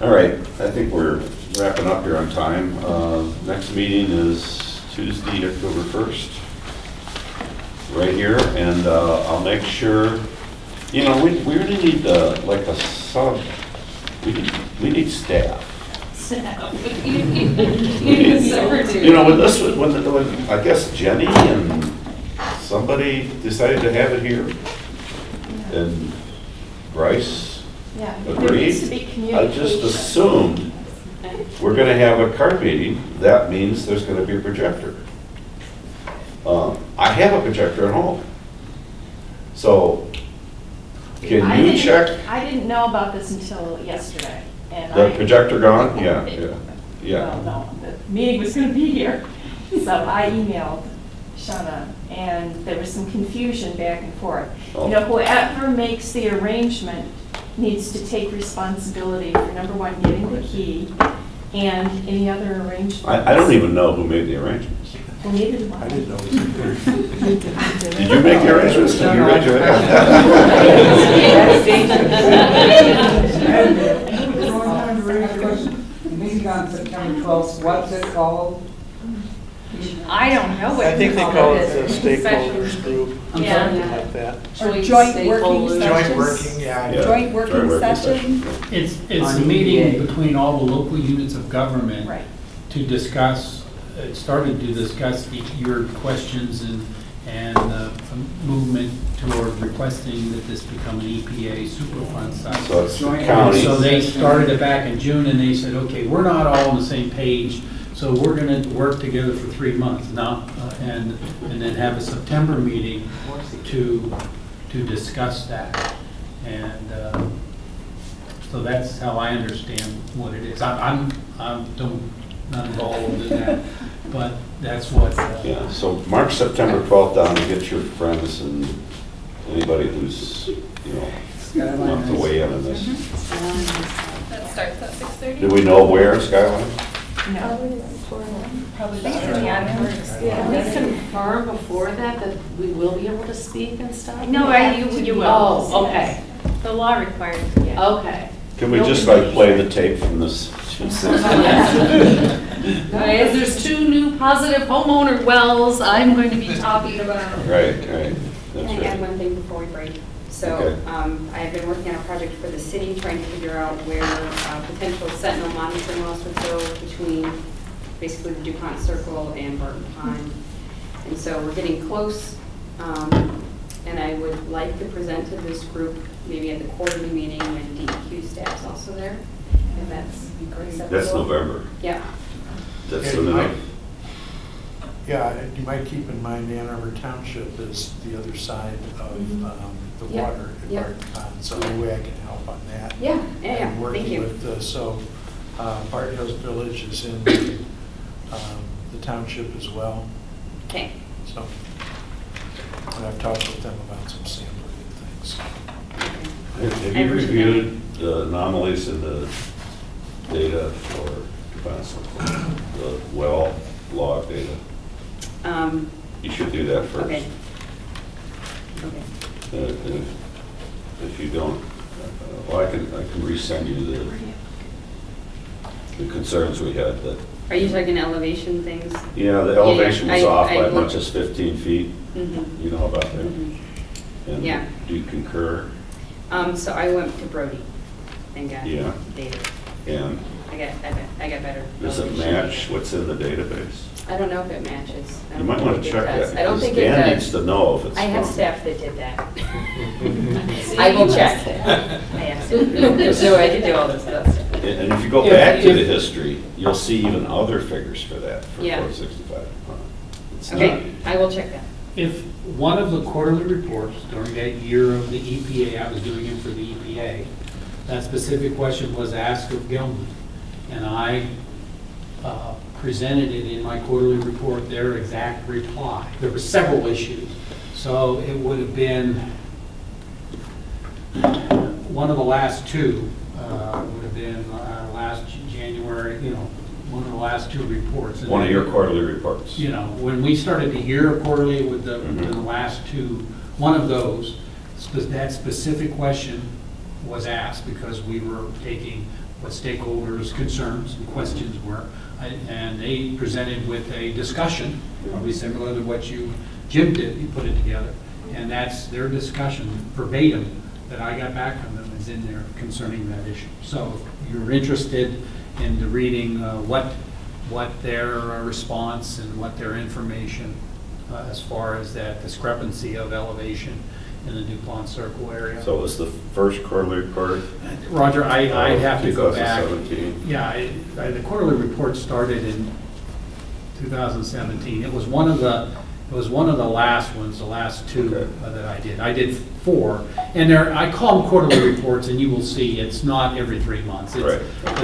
All right, I think we're wrapping up here on time. Next meeting is Tuesday, October 1st, right here, and I'll make sure, you know, we really need like a sub, we need staff. You know, when this, when I guess Jenny and somebody decided to have it here, and Bryce agreed, I just assumed we're going to have a card meeting. That means there's going to be a projector. I have a projector at home. So can you check?
I didn't know about this until yesterday. And
The projector gone? Yeah.
Well, no, the meeting was going to be here. So I emailed Shana, and there was some confusion back and forth. You know, whoever makes the arrangement needs to take responsibility for, number one, getting the key, and any other arrangements.
I don't even know who made the arrangements.
Well, neither do I.
I didn't know.
Did you make the arrangements? Did you raise your hand?
Meeting on September 12th, what's it called?
I don't know what
I think they
you
call it
it.
the stakeholders group,
Yeah.
something like that.
Or joint working
Joint
sessions.
working, yeah.
Joint working session.
It's a meeting between all the local units of government
Right.
to discuss, it started to discuss your questions and movement toward requesting that this become an EPA Superfund site.
So it's the county.
So they started it back in June, and they said, okay, we're not all on the same page, so we're going to work together for 3 months now, and then have a September meeting to discuss that. And so that's how I understand what it is. I'm not involved in that, but that's what.
Yeah, so mark September 12th down and get your friends and anybody who's, you know, wants to weigh in on this.
That starts at 6:30.
Do we know where, Skyline?
Probably
Can we confirm before that we will be able to speak and stuff?
No, you will.
Oh, okay,
The law requires, yeah.
okay.
Can we just like play the tape from this?
Guys, there's 2 new positive homeowner wells I'm going to be talking about.
Right, that's
Can I add
right.
one thing before we break? So
Okay.
I have been working on a project for the city, trying to figure out where potential sentinel monitoring wells would go between basically the DuPont Circle and Barton Pond. And so we're getting close, and I would like to present to this group maybe at the quarterly meeting when DEQ staff's also there, if that's acceptable.
That's November.
Yeah.
That's soon enough.
Yeah, you might keep in mind Ann Arbor Township is the other side of the
Yep.
water at
Yep.
Barton Pond, so maybe I can help on that.
Yeah,
And
thank you.
working with, Bart Hills Village is in the township as well.
Okay.
So, and I've talked with them about some sampling and things.
Have you reviewed the anomalies in the data for the well log data? You should do that first.
Okay.
If you don't, well, I can resend you the concerns we had that.
Are you talking elevation things?
Yeah, the elevation was off by as much
looked-
as 15 feet.
Mhm.
You know about that? And
Yeah.
do you concur?
So I went to Brody and got
Yeah.
data.
And
I got better.
Does it match what's in the database?
I don't know if it matches. I
You
don't
might
think
want to
it
check
does.
that.
I don't
because
think it
Dan
does.
needs to know if it's.
I have
wrong.
staff that did that. I will check. I asked him. There's no way I could do all this stuff.
And if you go back to the history, you'll see even other figures for that, for
Yeah.
465. It's
Okay, I will check that.
If one of the quarterly reports during that year of the EPA, I was doing it for the EPA, that specific question was asked of Gilman, and I presented it in my quarterly report, their exact reply. There were several issues, so it would have been one of the last two, would have been last January, one of the last two reports. And
One of
then,
your quarterly reports.
When we started the year quarterly with the last two, one of those, that specific question was asked because we were taking what stakeholders' concerns and questions were, and they presented with a discussion, probably similar to what Jim did, you put it together, and that's their discussion verbatim that I got back from them is in there concerning that issue. So if you're interested in reading what their response and what their information as far as that discrepancy of elevation in the DuPont Circle area.
So it was the first quarterly report?
Roger, I'd have to go back.
2017.
Yeah, the quarterly report started in 2017. It was one of the last ones, the last two that I did. I did 4, and I call them quarterly reports, and you will see it's not every 3 months. There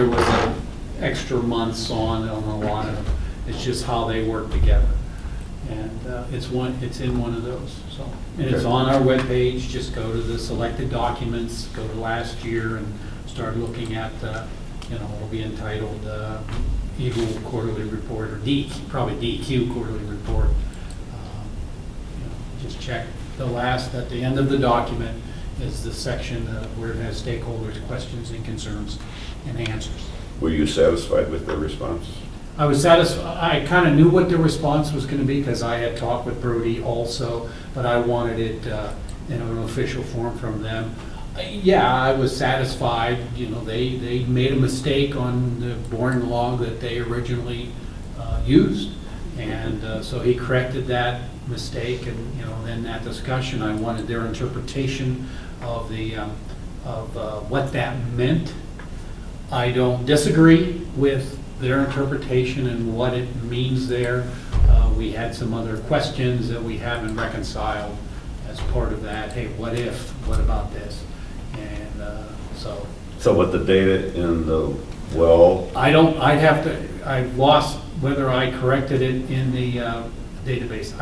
was extra months on a lot of them. It's just how they work together, and it's in one of those. So, and it's on our webpage. Just go to the selected documents, go to last year, and start looking at it'll be entitled EGLE Quarterly Report, or probably DQ Quarterly Report. Just check at the end of the document is the section where it has stakeholders' questions and concerns and answers.
Were you satisfied with their response?
I was satisfied. I kind of knew what the response was going to be because I had talked with Brody also, but I wanted it in an official form from them. Yeah, I was satisfied. They made a mistake on the boring log that they originally used, and so he corrected that mistake. And then that discussion, I wanted their interpretation of what that meant. I don't disagree with their interpretation and what it means there. We had some other questions that we haven't reconciled as part of that. Hey, what if? What about this? And
So with the data in the well?
I've lost whether I corrected it in the database.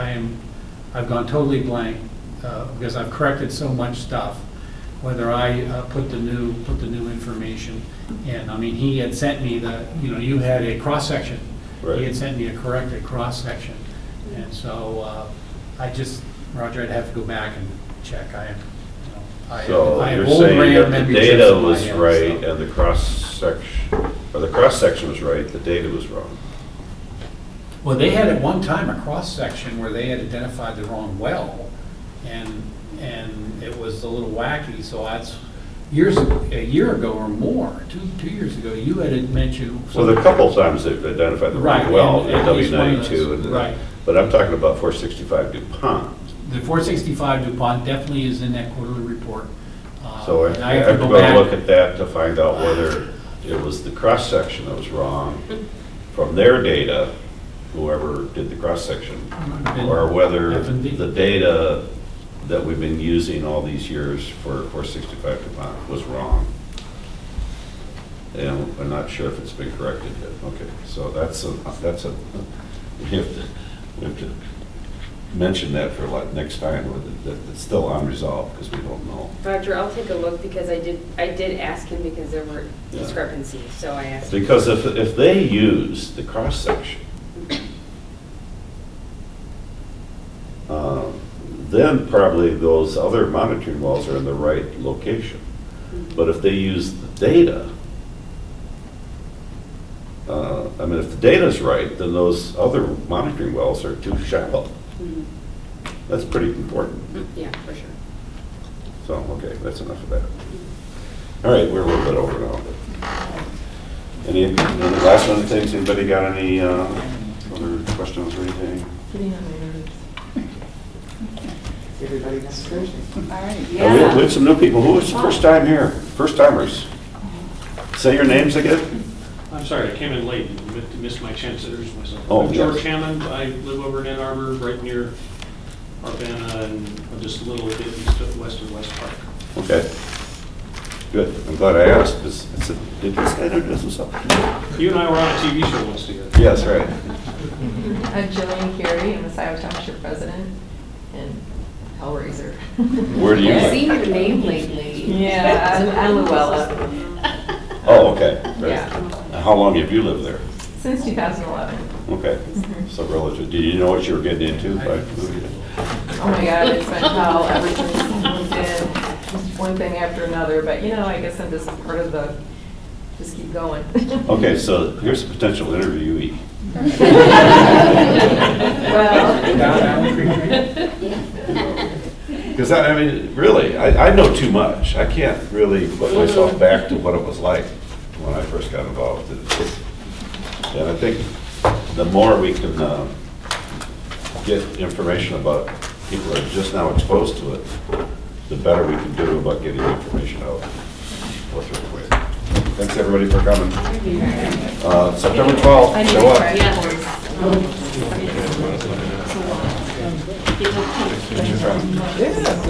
I've gone totally blank because I've corrected so much stuff. Whether I put the new information in. I mean, he had sent me you had a cross section.
Right.
He had sent me a corrected cross section, and so Roger, I'd have to go back and check.
So
I have
you're
old
saying
RAM
that the
memory chips
data
in my
was
head,
right
so.
and the cross section was right, the data was wrong.
Well, they had at one time a cross section where they had identified the wrong well, and it was a little wacky. So that's a year ago or more, two years ago, you had mentioned.
So there are a couple of times they've identified the wrong
Right,
well,
and
at
at least one of
W92.
those, right.
But I'm talking about 465 DuPont.
The 465 DuPont definitely is in that quarterly report.
So I
and
have to go look at that to find out whether it was the cross section that was wrong from their data, whoever did the cross section, or whether
F&V.
the data that we've been using all these years for 465 DuPont was wrong. And I'm not sure if it's been corrected yet. Okay, so we have to mention that for next time, that it's still unresolved because we don't know.
Roger, I'll take a look because I did ask him because there were discrepancies, so I asked him.
Because if they use the cross section, then probably those other monitoring wells are in the right location. But if they use the data, if the data's right, then those other monitoring wells are too shallow.
Mhm.
That's pretty important.
Yeah, for sure.
So, okay, that's enough of that. All right, we're a little bit over now. Any last one things, anybody got any other questions or anything?
Getting on my nerves. Everybody got Thursday.
All right.
We have some new people. Who was the first time here? First timers? Say your names again?
I'm sorry, I came in late, missed my chance to introduce myself.
Oh,
I'm George
yes.
Hammond, I live over in Ann Arbor, right near Urbana, and just a little bit east of west of West Park.
Okay. Good. I'm glad I asked. Did this guy introduce himself?
You and I were on a TV show once together.
Yes, right.
I'm Jillian Carey, I'm a Scio Township resident and Hellraiser.
Where do you
I've
live?
seen your name lately.
Yeah, I'm Luella,
Oh, okay. Right.
Yeah.
How long have you lived there?
since 2011.
Okay. So relative. Did you know what you were getting into?
Oh my God, it's been hell ever since I moved in, just one thing after another, but you know, I guess I'm just part of the, just keep going.
Okay, so here's a potential interviewee. Because I mean, really, I know too much. I can't really put myself back to what it was like when I first got involved. And I think the more we can get information about people that are just now exposed to it, the better we can do about getting the information out. Thanks, everybody, for coming. September 12th, show up.
Yeah.